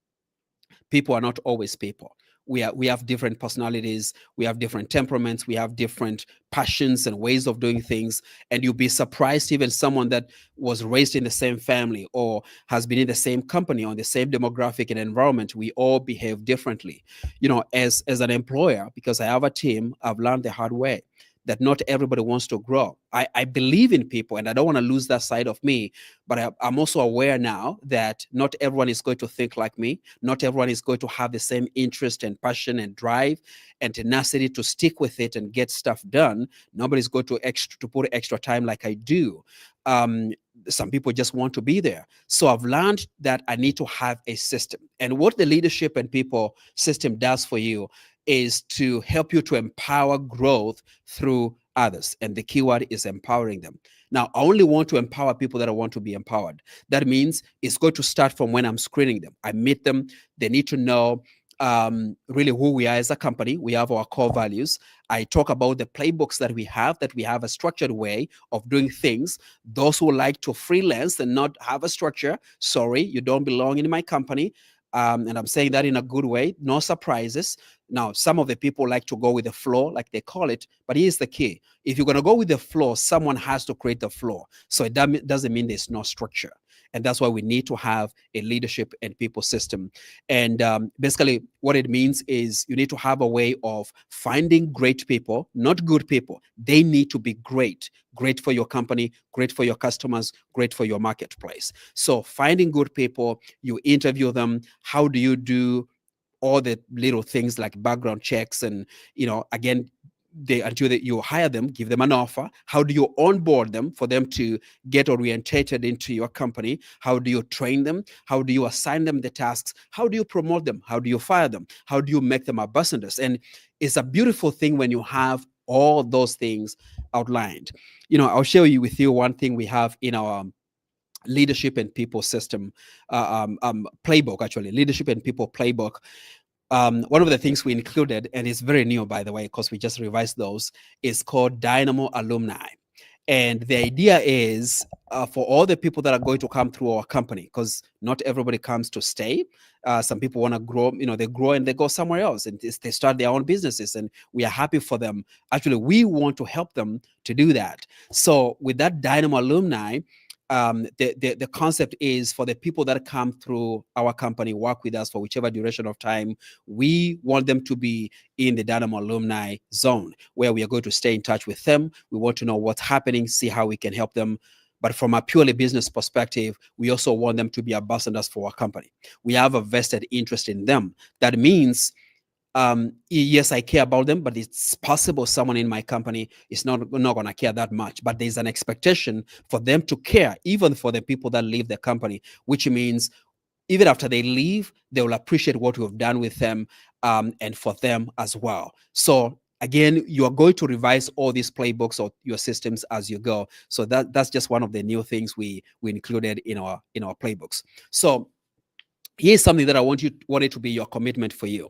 People are not always people. We have different personalities, we have different temperaments, we have different passions and ways of doing things. And you'll be surprised, even someone that was raised in the same family or has been in the same company or in the same demographic and environment, we all behave differently. As an employer, because I have a team, I've learned the hard way that not everybody wants to grow. I believe in people and I don't want to lose that side of me, but I'm also aware now that not everyone is going to think like me. Not everyone is going to have the same interest and passion and drive and tenacity to stick with it and get stuff done. Nobody's going to put extra time like I do. Some people just want to be there. So I've learned that I need to have a system. And what the leadership and people system does for you is to help you to empower growth through others. And the keyword is empowering them. Now, I only want to empower people that I want to be empowered. That means it's going to start from when I'm screening them. I meet them. They need to know really who we are as a company. We have our core values. I talk about the playbooks that we have a structured way of doing things. Those who like to freelance and not have a structure, sorry, you don't belong in my company. And I'm saying that in a good way, no surprises. Now, some of the people like to go with the flow, like they call it, but here's the key. If you're going to go with the flow, someone has to create the flow. So it doesn't mean there's no structure. And that's why we need to have a leadership and people system. And basically, what it means is you need to have a way of finding great people, not good people. They need to be great, great for your company, great for your customers, great for your marketplace. So finding good people, you interview them. How do you do all the little things like background checks and, again, until you hire them, give them an offer. How do you onboard them for them to get orientated into your company? How do you train them? How do you assign them the tasks? How do you promote them? How do you fire them? How do you make them ambassadors? And it's a beautiful thing when you have all those things outlined. I'll share with you one thing we have in our leadership and people system playbook, actually, leadership and people playbook. One of the things we included, and it's very new, by the way, because we just revised those, is called Dynamo Alumni. And the idea is for all the people that are going to come through our company, because not everybody comes to stay. Some people want to grow, they grow and they go somewhere else and they start their own businesses, and we are happy for them. Actually, we want to help them to do that. So with that Dynamo Alumni, the concept is for the people that come through our company, work with us for whichever duration of time, we want them to be in the Dynamo Alumni zone where we are going to stay in touch with them. We want to know what's happening, see how we can help them. But from a purely business perspective, we also want them to be ambassadors for our company. We have a vested interest in them. That means yes, I care about them, but it's possible someone in my company is not going to care that much. But there's an expectation for them to care, even for the people that leave the company, which means even after they leave, they will appreciate what we've done with them, and for them as well. So again, you are going to revise all these playbooks or your systems as you go. So that's just one of the new things we included in our playbooks. So here's something that I want it to be your commitment for you.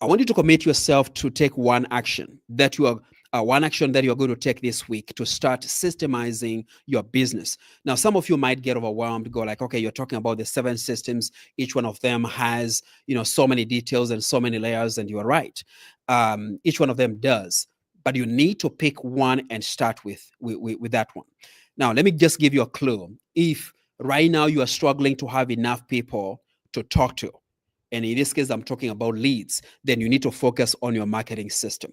I want you to commit yourself to take one action that you are going to take this week to start systemizing your business. Now, some of you might get overwhelmed, go like, okay, you're talking about the 7 systems. Each one of them has, so many details and so many layers, and you're right. Each one of them does, but you need to pick one and start with that one. Now, let me just give you a clue. If right now you are struggling to have enough people to talk to, and in this case, I'm talking about leads, then you need to focus on your marketing system.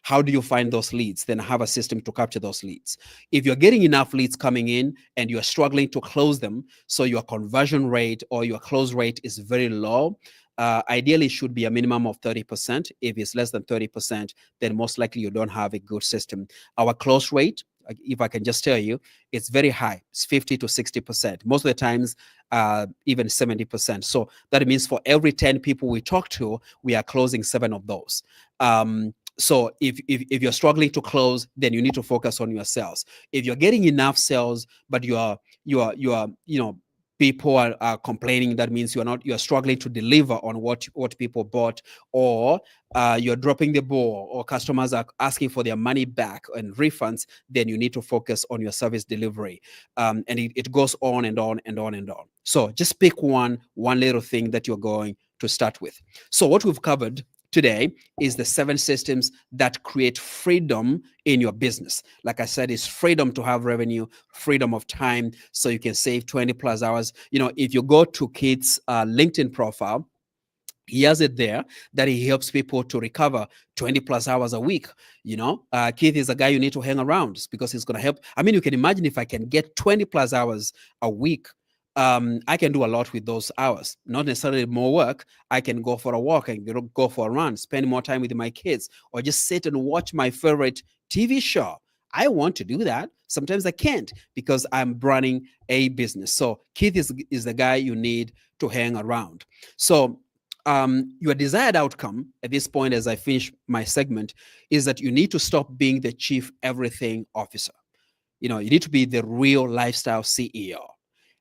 How do you find those leads? Then have a system to capture those leads. If you're getting enough leads coming in and you're struggling to close them, so your conversion rate or your close rate is very low, ideally it should be a minimum of 30%. If it's less than 30%, then most likely you don't have a good system. Our close rate, if I can just tell you, it's very high. It's 50 to 60%. Most of the times, even 70%. So that means for every 10 people we talk to, we are closing 7 of those. So if you're struggling to close, then you need to focus on your sales. If you're getting enough sales, but you are people are complaining, that means you're struggling to deliver on what people bought, or you're dropping the ball, or customers are asking for their money back and refunds, then you need to focus on your service delivery. And it goes on and on and on and on. So just pick one little thing that you're going to start with. So what we've covered today is the 7 systems that create freedom in your business. Like I said, it's freedom to have revenue, freedom of time, so you can save 20 plus hours. If you go to Keith's LinkedIn profile, he has it there that he helps people to recover 20 plus hours a week. Keith is a guy you need to hang around because he's going to help. I mean, you can imagine if I can get 20 plus hours a week, I can do a lot with those hours. Not necessarily more work. I can go for a walk and go for a run, spend more time with my kids, or just sit and watch my favorite TV show. I want to do that. Sometimes I can't because I'm running a business. So Keith is the guy you need to hang around. So your desired outcome at this point, as I finish my segment, is that you need to stop being the chief everything officer. You need to be the real lifestyle CEO.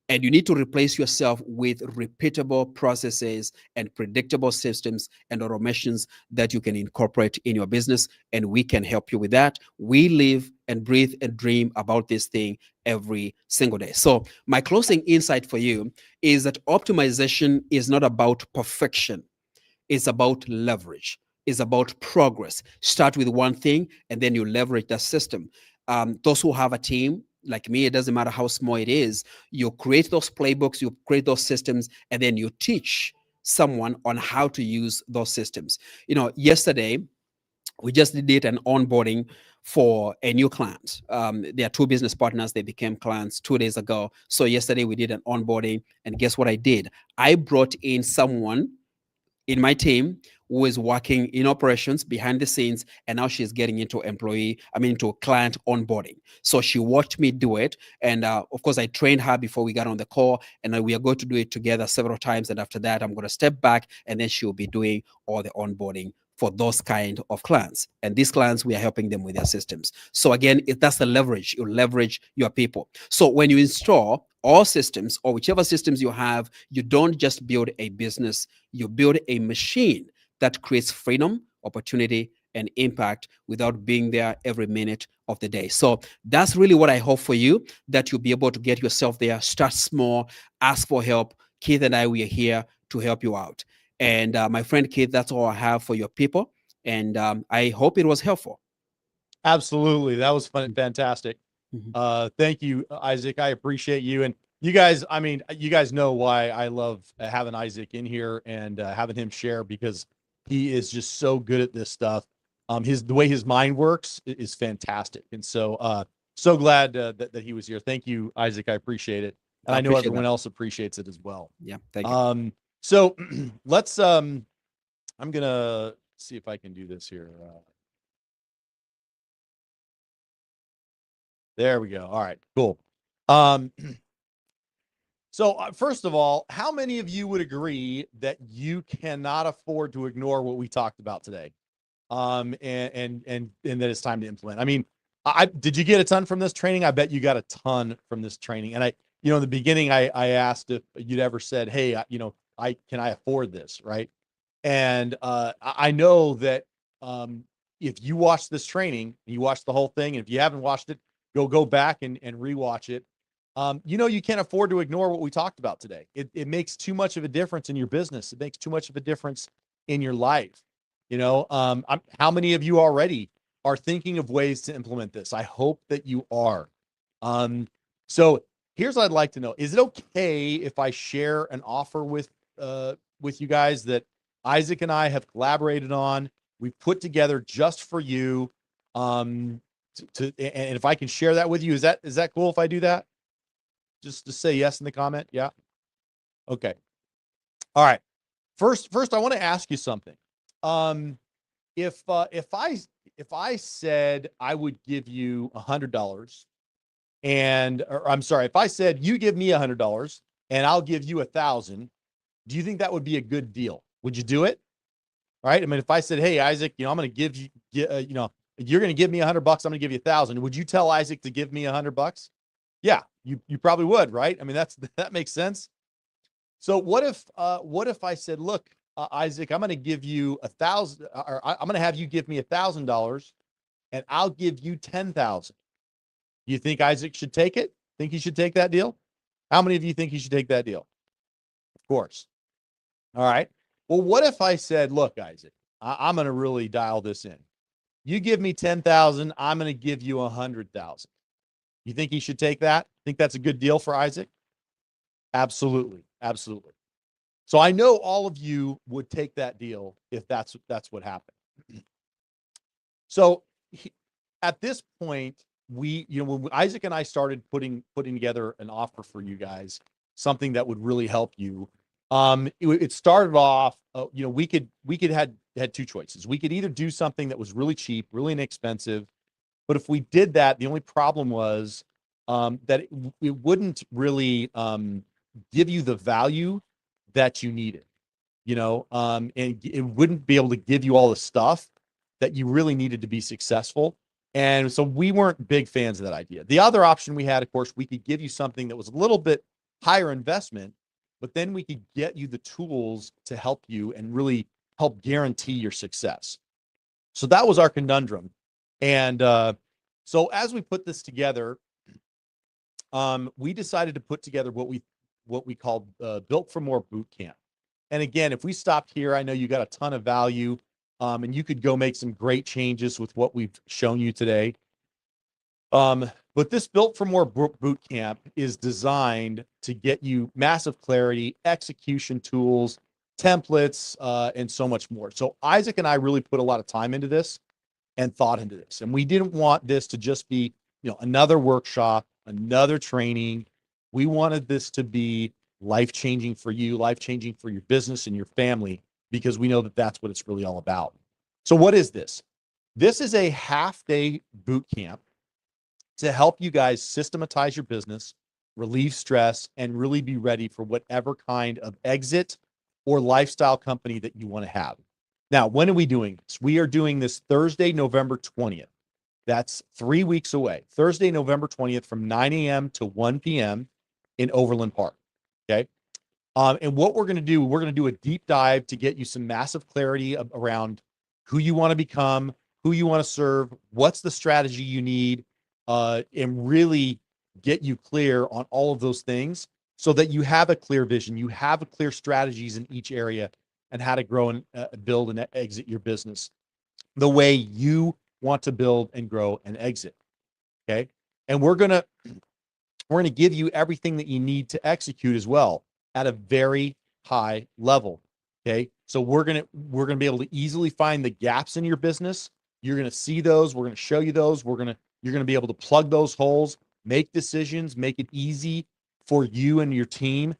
And you need to replace yourself with repeatable processes and predictable systems and automations that you can incorporate in your business. And we can help you with that. We live and breathe and dream about this thing every single day. So, my closing insight for you is that optimization is not about perfection, it's about leverage, it's about progress. Start with one thing and then you leverage that system. Those who have a team, like me, it doesn't matter how small it is, you create those playbooks, you create those systems, and then you teach someone on how to use those systems. Yesterday, we just did an onboarding for a new client. There are two business partners. They became clients 2 days ago. So yesterday we did an onboarding, and guess what I did? I brought in someone in my team who is working in operations behind the scenes, and now she's getting into into client onboarding. So she watched me do it, and of course I trained her before we got on the call, and we are going to do it together several times. And after that, I'm going to step back, and then she will be doing all the onboarding for those kind of clients. And these clients, we are helping them with their systems. So again, that's the leverage. You leverage your people. So when you install all systems or whichever systems you have, you don't just build a business, you build a machine that creates freedom, opportunity, and impact without being there every minute of the day. So that's really what I hope for you, that you'll be able to get yourself there. Start small, ask for help. Keith and I, we are here to help you out. And my friend Keith, that's all I have for your people. And I hope it was helpful. Absolutely. That was fun, fantastic. Thank you, Isaac. I appreciate you. And you guys, you guys know why I love having Isaac in here and having him share, because he is just so good at this stuff. The way his mind works is fantastic. And so, so glad that he was here. Thank you, Isaac. I appreciate it. And I know everyone else appreciates it as well. Yeah. Thank you. So let's, I'm going to see if I can do this here. There we go. All right, cool. So first of all, how many of you would agree that you cannot afford to ignore what we talked about today? And that it's time to implement. Did you get a ton from this training? I bet you got a ton from this training. And in the beginning, I asked if you'd ever said, hey, can I afford this? Right. And I know that if you watch this training, you watch the whole thing, and if you haven't watched it, go back and rewatch it. You can't afford to ignore what we talked about today. It makes too much of a difference in your business. It makes too much of a difference in your life. How many of you already are thinking of ways to implement this? I hope that you are. So here's what I'd like to know. Is it okay if I share an offer with you guys that Isaac and I have collaborated on? We've put together just for you. And if I can share that with you, is that cool if I do that? Just say yes in the comment. Yeah. Okay. All right. First, I want to ask you something. If I said I would give you $100, or I'm sorry, if I said you give me $100 and I'll give you 1,000, do you think that would be a good deal? Would you do it? Right? If I said, hey, Isaac, I'm going to give you, you're going to give me $100, I'm going to give you 1,000. Would you tell Isaac to give me $100? Yeah, you probably would, right? That makes sense. So what if I said, look, Isaac, I'm going to give you 1,000, or I'm going to have you give me $1,000, and I'll give you 10,000. You think Isaac should take it? Think he should take that deal? How many of you think he should take that deal? Of course. All right. Well, what if I said, look, Isaac, I'm going to really dial this in. You give me 10,000, I'm going to give you 100,000. You think he should take that? Think that's a good deal for Isaac? Absolutely. Absolutely. So I know all of you would take that deal if that's what happened. So at this point, when Isaac and I started putting together an offer for you guys, something that would really help you, it started off, we could had two choices. We could either do something that was really cheap, really inexpensive, but if we did that, the only problem was that it wouldn't really give you the value that you needed, and it wouldn't be able to give you all the stuff that you really needed to be successful. And so we weren't big fans of that idea. The other option we had, of course, we could give you something that was a little bit higher investment, but then we could get you the tools to help you and really help guarantee your success. So that was our conundrum. And so as we put this together, we decided to put together what we called Built for More Boot Camp. And again, if we stopped here, I know you got a ton of value, and you could go make some great changes with what we've shown you today. But this Built for More Boot Camp is designed to get you massive clarity, execution tools, templates, and so much more. So Isaac and I really put a lot of time into this and thought into this. And we didn't want this to just be, another workshop, another training. We wanted this to be life-changing for you, life-changing for your business and your family, because we know that that's what it's really all about. So what is this? This is a half-day boot camp to help you guys systematize your business, relieve stress, and really be ready for whatever kind of exit or lifestyle company that you want to have. Now, when are we doing this? We are doing this Thursday, November 20th. That's 3 weeks away. Thursday, November 20th from 9 a.m. to 1 p.m. in Overland Park. Okay. And what we're going to do a deep dive to get you some massive clarity around who you want to become, who you want to serve, what's the strategy you need, and really get you clear on all of those things so that you have a clear vision, you have a clear strategies in each area and how to grow and build and exit your business the way you want to build and grow and exit. Okay. And we're going to give you everything that you need to execute as well at a very high level. Okay. So we're going to be able to easily find the gaps in your business. You're going to see those. We're going to show you those. You're going to be able to plug those holes, make decisions, make it easy for you and your team.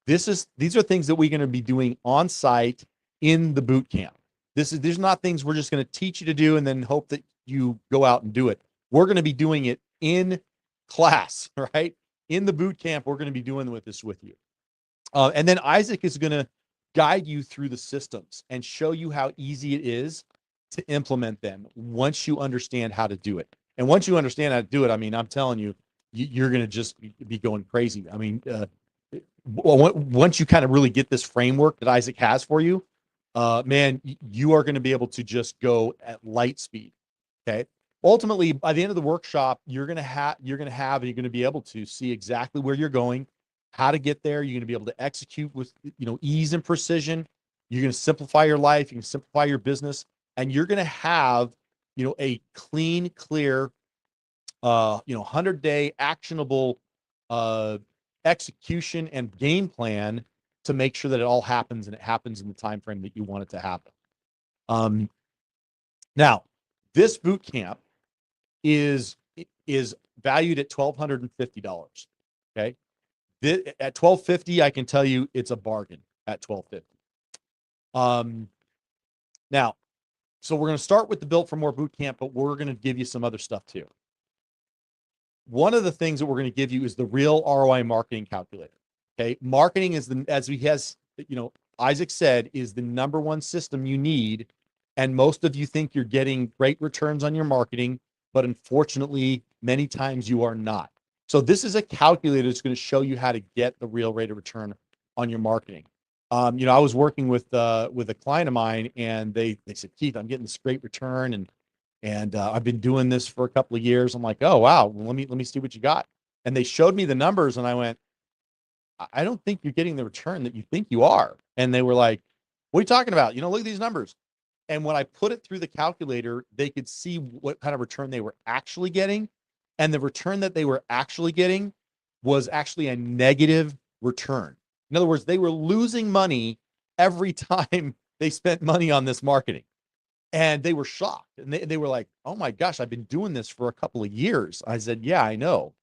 These are things that we're going to be doing on site in the boot camp. These are not things we're just going to teach you to do and then hope that you go out and do it. We're going to be doing it in class, right? In the boot camp, we're going to be doing this with you. And then Isaac is going to guide you through the systems and show you how easy it is to implement them once you understand how to do it. And once you understand how to do it, I mean, I'm telling you, you're going to just be going crazy. I mean, once you kind of really get this framework that Isaac has for you, man, you are going to be able to just go at light speed. Okay. Ultimately, by the end of the workshop, you're going to be able to see exactly where you're going, how to get there. You're going to be able to execute with, ease and precision. You're going to simplify your life. You can simplify your business, and you're going to have, a clean, clear, 100-day actionable, execution and game plan to make sure that it all happens and it happens in the time frame that you want it to happen. Now, this boot camp is valued at $1,250. Okay, at $1,250, I can tell you it's a bargain at $1,250. Now, so we're going to start with the Built for More boot camp, but we're going to give you some other stuff too. One of the things that we're going to give you is the real ROI marketing calculator. Okay, marketing is Isaac said, is the number one system you need, and most of you think you're getting great returns on your marketing, but unfortunately, many times you are not. So this is a calculator that's going to show you how to get the real rate of return on your marketing. I was working with a client of mine, and they said, Keith, I'm getting this great return, and I've been doing this for a couple of years. I'm like, oh wow, well, let me see what you got. And they showed me the numbers, and I went, I don't think you're getting the return that you think you are. And they were like, what are you talking about? Look at these numbers. And when I put it through the calculator, they could see what kind of return they were actually getting. And the return that they were actually getting was actually a negative return. In other words, they were losing money every time they spent money on this marketing. And they were shocked. And they were like, oh my gosh, I've been doing this for a couple of years. I said, yeah, I know.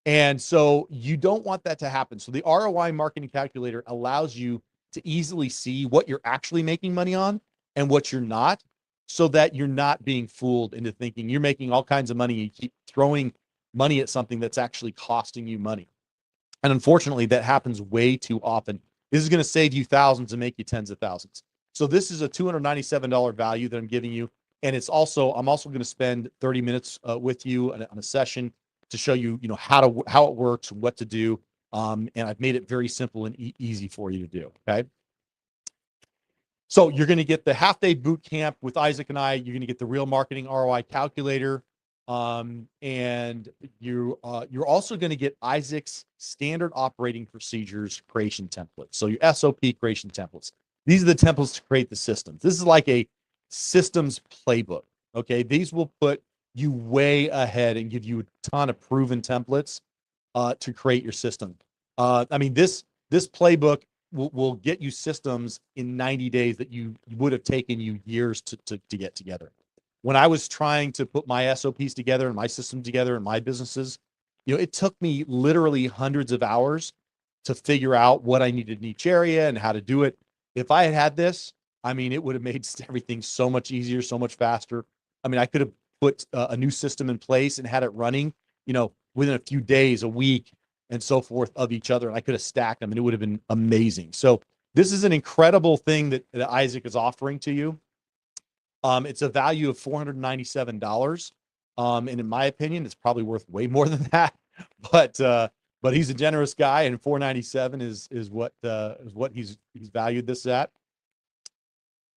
And so you don't want that to happen. So the ROI marketing calculator allows you to easily see what you're actually making money on and what you're not, so that you're not being fooled into thinking you're making all kinds of money. You keep throwing money at something that's actually costing you money. And unfortunately, that happens way too often. This is going to save you thousands and make you tens of thousands. So this is a $297 value that I'm giving you. And I'm also going to spend 30 minutes with you on a session to show you, how it works, what to do. And I've made it very simple and easy for you to do. Okay. So you're going to get the half-day boot camp with Isaac and I. You're going to get the real marketing ROI calculator, and you're also going to get Isaac's standard operating procedures creation templates. So your SOP creation templates. These are the templates to create the systems. This is like a systems playbook. Okay, these will put you way ahead and give you a ton of proven templates to create your system. I mean, this playbook will get you systems in 90 days that you would have taken you years to get together. When I was trying to put my SOPs together and my system together in my businesses, it took me literally hundreds of hours to figure out what I needed in each area and how to do it. If I had had this, I mean, it would have made everything so much easier, so much faster. I mean, I could have put a new system in place and had it running, within a few days, a week, and so forth of each other. And I could have stacked them and it would have been amazing. So this is an incredible thing that Isaac is offering to you. It's a value of $497. And in my opinion, it's probably worth way more than that. But he's a generous guy, and $497 is what he's valued this at.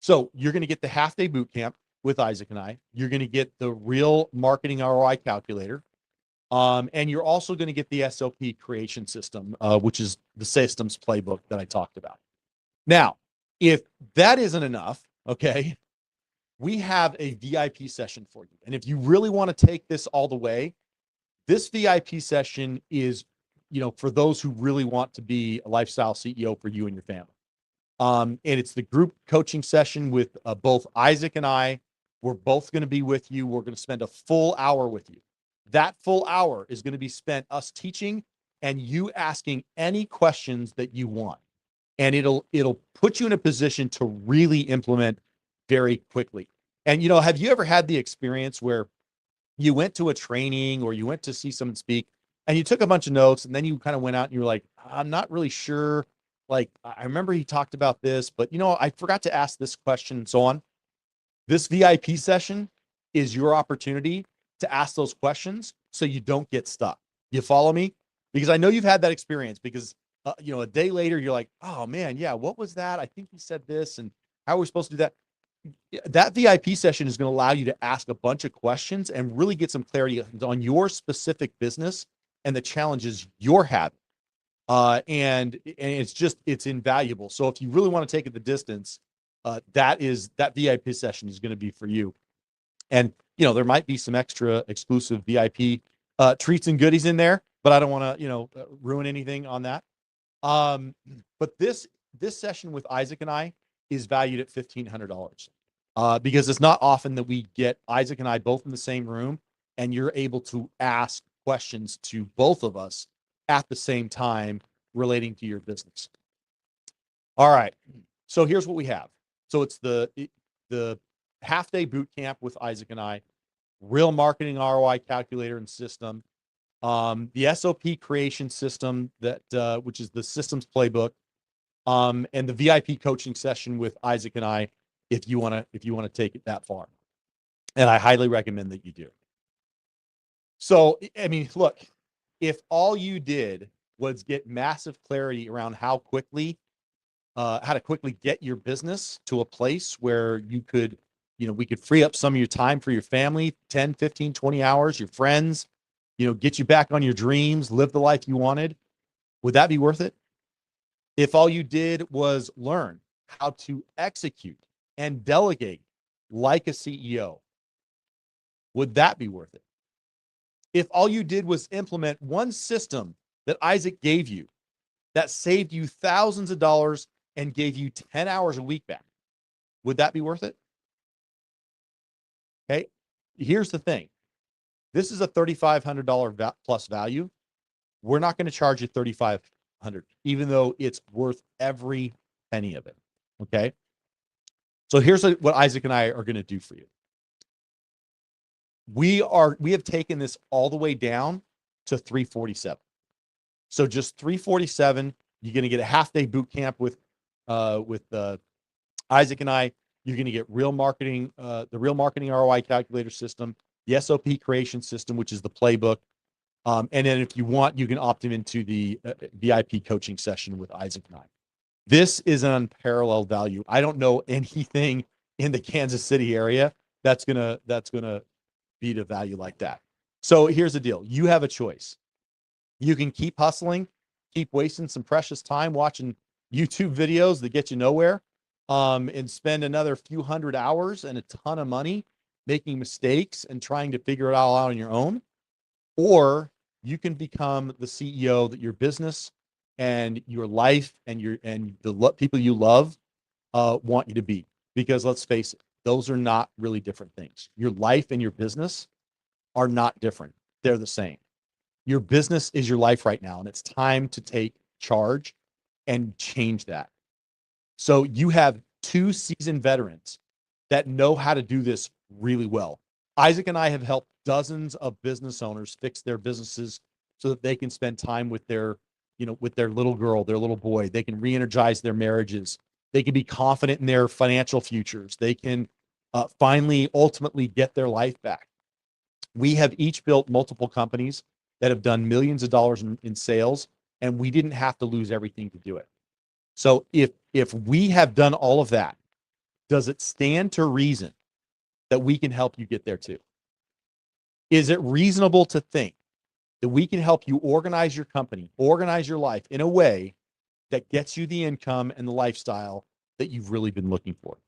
So you're going to get the half-day boot camp with Isaac and I. You're going to get the real marketing ROI calculator. And you're also going to get the SOP creation system, which is the systems playbook that I talked about. Now, if that isn't enough, okay, we have a VIP session for you. And if you really want to take this all the way, this VIP session is, for those who really want to be a lifestyle CEO for you and your family. And it's the group coaching session with both Isaac and I. We're both going to be with you. We're going to spend a full hour with you. That full hour is going to be spent us teaching and you asking any questions that you want. And it'll put you in a position to really implement very quickly. And, have you ever had the experience where you went to a training or you went to see someone speak and you took a bunch of notes and then you kind of went out and you're like, I'm not really sure. Like, I remember he talked about this, but, I forgot to ask this question and so on. This VIP session is your opportunity to ask those questions so you don't get stuck. You follow me? Because I know you've had that experience because, a day later, you're like, oh man, yeah, what was that? I think he said this and how are we supposed to do that? That VIP session is going to allow you to ask a bunch of questions and really get some clarity on your specific business and the challenges you're having. And it's invaluable. So if you really want to take it the distance, that VIP session is going to be for you. And, there might be some extra exclusive VIP treats and goodies in there, but I don't want to, ruin anything on that. But this session with Isaac and I is valued at $1,500 because it's not often that we get Isaac and I both in the same room and you're able to ask questions to both of us at the same time relating to your business. All right. So here's what we have. So it's the half-day boot camp with Isaac and I, real marketing ROI calculator and system, the SOP creation system that which is the systems playbook, and the VIP coaching session with Isaac and I, if you want to take it that far. And I highly recommend that you do. So, I mean, look, if all you did was get massive clarity around how to quickly get your business to a place where you could, we could free up some of your time for your family, 10, 15, 20 hours, your friends, get you back on your dreams, live the life you wanted. Would that be worth it? If all you did was learn how to execute and delegate like a CEO, would that be worth it? If all you did was implement one system that Isaac gave you that saved you thousands of dollars and gave you 10 hours a week back, would that be worth it? Okay. Here's the thing. This is a $3,500 plus value. We're not going to charge you $3,500, even though it's worth every penny of it. Okay. So here's what Isaac and I are going to do for you. We have taken this all the way down to $347. So just $347. You're going to get a half-day boot camp with Isaac and I. You're going to get real marketing, the real marketing ROI calculator system, the SOP creation system, which is the playbook, And then if you want, you can opt into the VIP coaching session with Isaac and I. This is an unparalleled value. I don't know anything in the Kansas City area that's gonna beat a value like that. So here's the deal. You have a choice. You can keep hustling, keep wasting some precious time watching YouTube videos that get you nowhere, and spend another few hundred hours and a ton of money making mistakes and trying to figure it all out on your own. Or you can become the CEO that your business and your life and the people you love want you to be. Because let's face it, those are not really different things. Your life and your business are not different. They're the same. Your business is your life right now, and it's time to take charge and change that. So you have two seasoned veterans that know how to do this really well. Isaac and I have helped dozens of business owners fix their businesses so that they can spend time with their, with their little girl, their little boy. They can re-energize their marriages. They can be confident in their financial futures. They can finally, ultimately get their life back. We have each built multiple companies that have done millions of dollars in sales, and we didn't have to lose everything to do it. So if we have done all of that, does it stand to reason that we can help you get there too? Is it reasonable to think that we can help you organize your company, organize your life in a way that gets you the income and the lifestyle that you've really been looking for?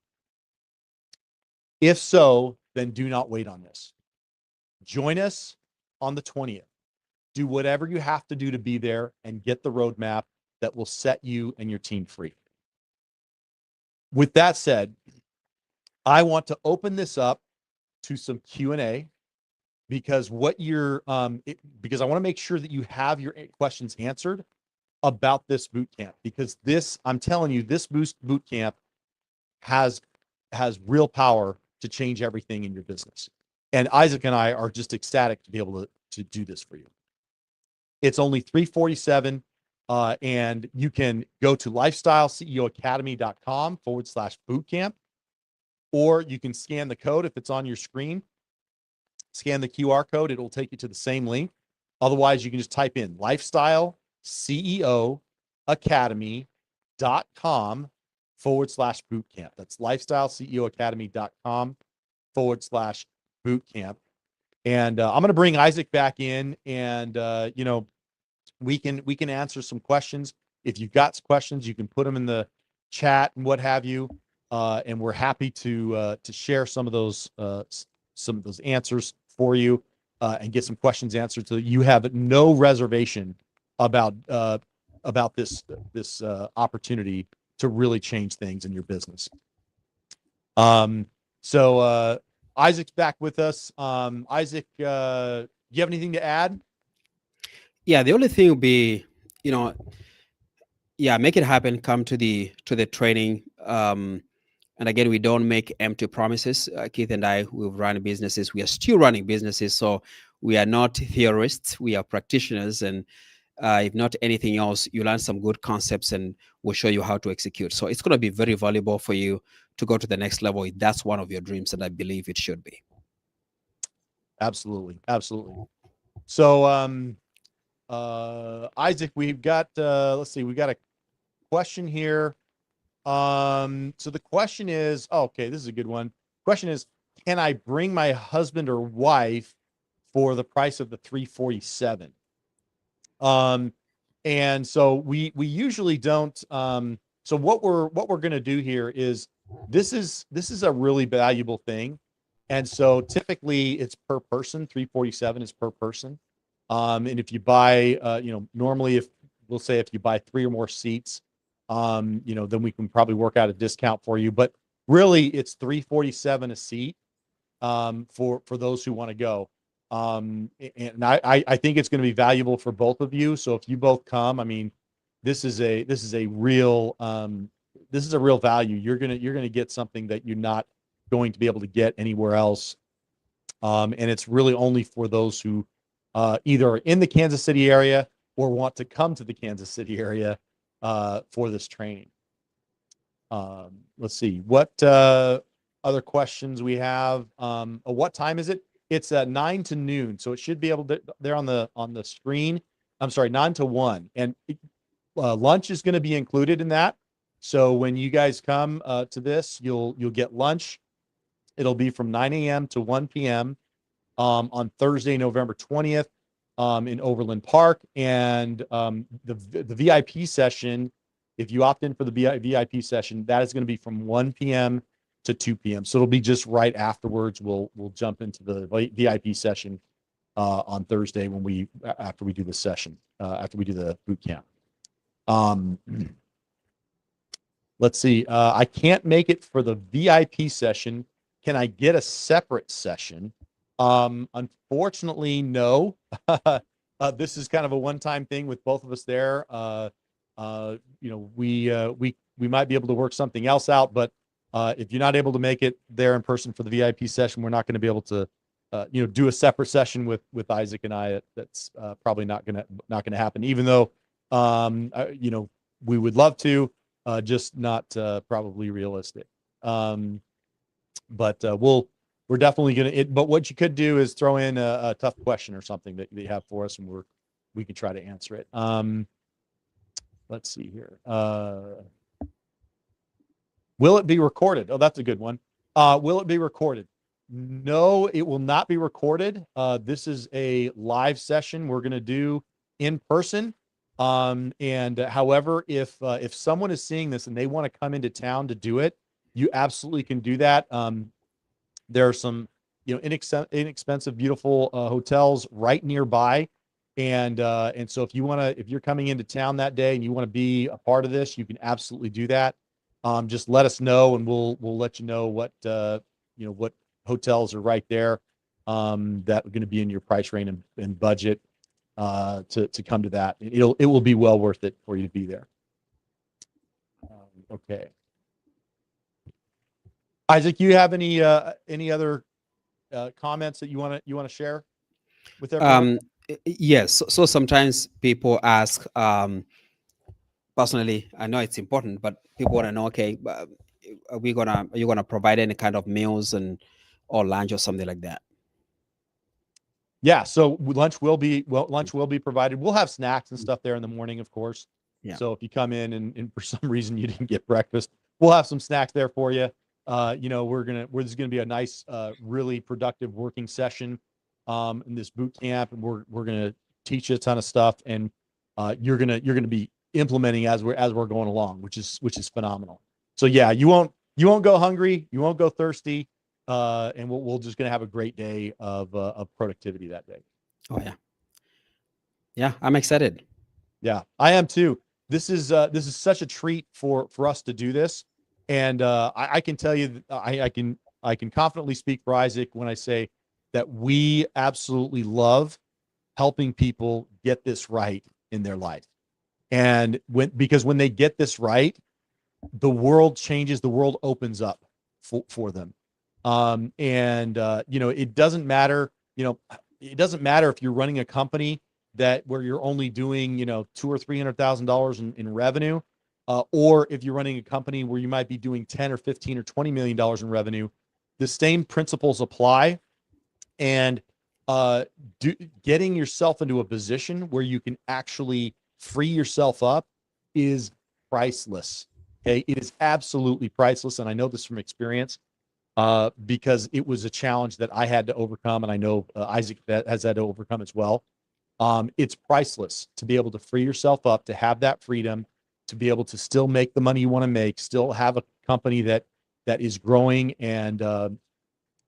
If so, then do not wait on this. Join us on the 20th. Do whatever you have to do to be there and get the roadmap that will set you and your team free. With that said, I want to open this up to some Q&A because because I want to make sure that you have your questions answered about this boot camp, because I'm telling you, this boot camp has real power to change everything in your business. And Isaac and I are just ecstatic to be able to do this for you. It's only $347, and you can go to lifestyleceoacademy.com/bootcamp, or you can scan the code if it's on your screen. Scan the QR code, it will take you to the same link. Otherwise, you can just type in lifestyleceoacademy.com/bootcamp. That's lifestyleceoacademy.com/bootcamp. And I'm going to bring Isaac back in, and we can answer some questions. If you've got questions, you can put them in the chat and what have you, and we're happy to share some of those answers for you, and get some questions answered so that you have no reservation about this opportunity to really change things in your business. So Isaac's back with us. Isaac, do you have anything to add? Yeah, the only thing would be, make it happen. Come to the training. And again, we don't make empty promises. Keith and I, we've run businesses. We are still running businesses, so we are not theorists. We are practitioners, and if not anything else, you learn some good concepts, and we'll show you how to execute. So it's going to be very valuable for you to go to the next level if that's one of your dreams, and I believe it should be. Absolutely. So Isaac, we've got let's see, we got a question here. So the question is, okay, this is a good one. Question is, can I bring my husband or wife for the price of the 347? And so we usually don't. So what we're going to do here is, this is a really valuable thing. And so typically it's per person. 347 is per person. And if you buy, normally if you buy 3 or more seats, then we can probably work out a discount for you. But really, it's $347 a seat, for those who want to go. And I think it's going to be valuable for both of you. So if you both come, I mean, this is a real value. You're gonna get something that you're not going to be able to get anywhere else. And it's really only for those who either are in the Kansas City area or want to come to the Kansas City area for this training. Let's see what other questions we have. What time is it? It's 9 to noon, so it should be able to, there on the screen. I'm sorry, 9 to 1, and lunch is going to be included in that. So when you guys come to this, you'll get lunch. It'll be from 9 a.m. to 1 p.m. On Thursday, November 20th, in Overland Park, and the VIP session. If you opt in for the VIP session, that is going to be from 1 p.m. to 2 p.m. So it'll be just right afterwards. We'll jump into the VIP session on Thursday after we do the session, after we do the boot camp. Let's see. I can't make it for the VIP session. Can I get a separate session? Unfortunately, no. This is kind of a one-time thing with both of us there. We might be able to work something else out, but if you're not able to make it there in person for the VIP session, we're not going to be able to, do a separate session with Isaac and I. That's probably not gonna happen. Even though, we would love to, just not probably realistic. But we're definitely gonna. But what you could do is throw in a tough question or something that you have for us, and we can try to answer it. Let's see here. Will it be recorded? Oh, that's a good one. Will it be recorded? No, it will not be recorded. This is a live session we're going to do in person. And however, if someone is seeing this and they want to come into town to do it, you absolutely can do that. There are some, inexpensive, beautiful hotels right nearby. And so if you're coming into town that day and you want to be a part of this, you can absolutely do that. Just let us know, and we'll let you know what what hotels are right there that are going to be in your price range and budget to come to that. It will be well worth it for you to be there. Okay, Isaac, you have any other comments that you want to share with everyone? Yes. So sometimes people ask, personally, I know it's important, but people want to know, okay, are you gonna provide any kind of meals or lunch or something like that? Yeah, so lunch will be provided. We'll have snacks and stuff there in the morning, of course. Yeah. So if you come in and for some reason you didn't get breakfast, we'll have some snacks there for you. There's gonna be a nice, really productive working session in this boot camp, and we're gonna teach you a ton of stuff, and you're gonna be implementing as we're going along, which is phenomenal. So yeah, you won't go hungry, you won't go thirsty, and we'll just gonna have a great day of productivity that day. Oh yeah, I'm excited. Yeah, I am too. This is such a treat for us to do this, and I can tell you, I can confidently speak for Isaac when I say that we absolutely love helping people get this right in their life. And because when they get this right, the world changes, the world opens up for them. It doesn't matter, it doesn't matter if you're running a company where you're only doing, $200,000 or $300,000 in revenue, or if you're running a company where you might be doing 10 or 15 or $20 million in revenue. The same principles apply. And getting yourself into a position where you can actually free yourself up is priceless. Okay, it is absolutely priceless, and I know this from experience because it was a challenge that I had to overcome, and I know Isaac has had to overcome as well. It's priceless to be able to free yourself up, to have that freedom, to be able to still make the money you want to make, still have a company that is growing and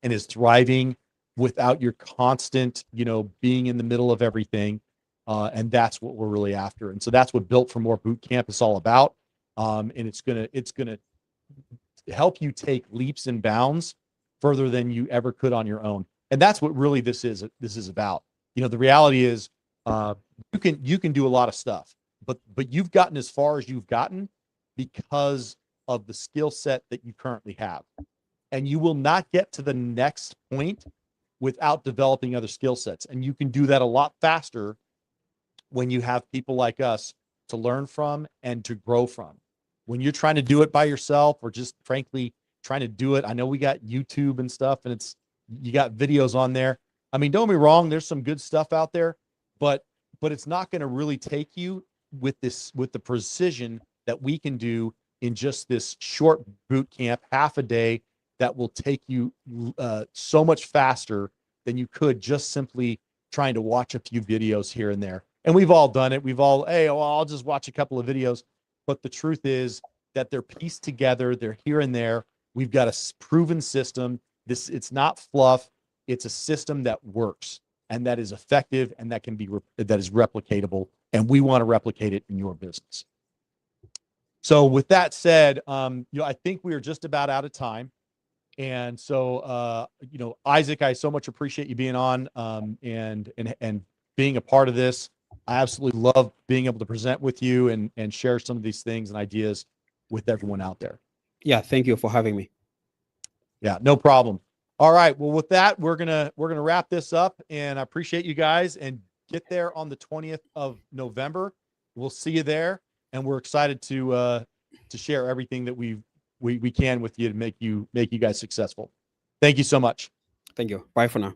is thriving without your constant, being in the middle of everything. And that's what we're really after. And so that's what Built for More Boot Camp is all about. And it's gonna help you take leaps and bounds further than you ever could on your own. And that's what really this is about. The reality is you can do a lot of stuff, but you've gotten as far as you've gotten because of the skill set that you currently have. And you will not get to the next point without developing other skill sets. And you can do that a lot faster when you have people like us to learn from and to grow from. When you're trying to do it by yourself, or just frankly trying to do it, I know we got YouTube and stuff, and you got videos on there. I mean, don't get me wrong, there's some good stuff out there, but it's not going to really take you with the precision that we can do in just this short boot camp, half a day, that will take you so much faster than you could just simply trying to watch a few videos here and there. And we've all done it. We've all, hey, well, I'll just watch a couple of videos. But the truth is that they're pieced together. They're here and there. We've got a proven system. It's not fluff. It's a system that works and that is effective and that can be that is replicatable. And we want to replicate it in your business. So with that said, I think we are just about out of time. And so, Isaac, I so much appreciate you being on and being a part of this. I absolutely love being able to present with you and share some of these things and ideas with everyone out there. Yeah, thank you for having me. Yeah, no problem. All right. Well, with that, we're gonna wrap this up, and I appreciate you guys. And get there on the 20th of November. We'll see you there, and we're excited to share everything that we can with you to make you guys successful. Thank you so much. Thank you. Bye for now.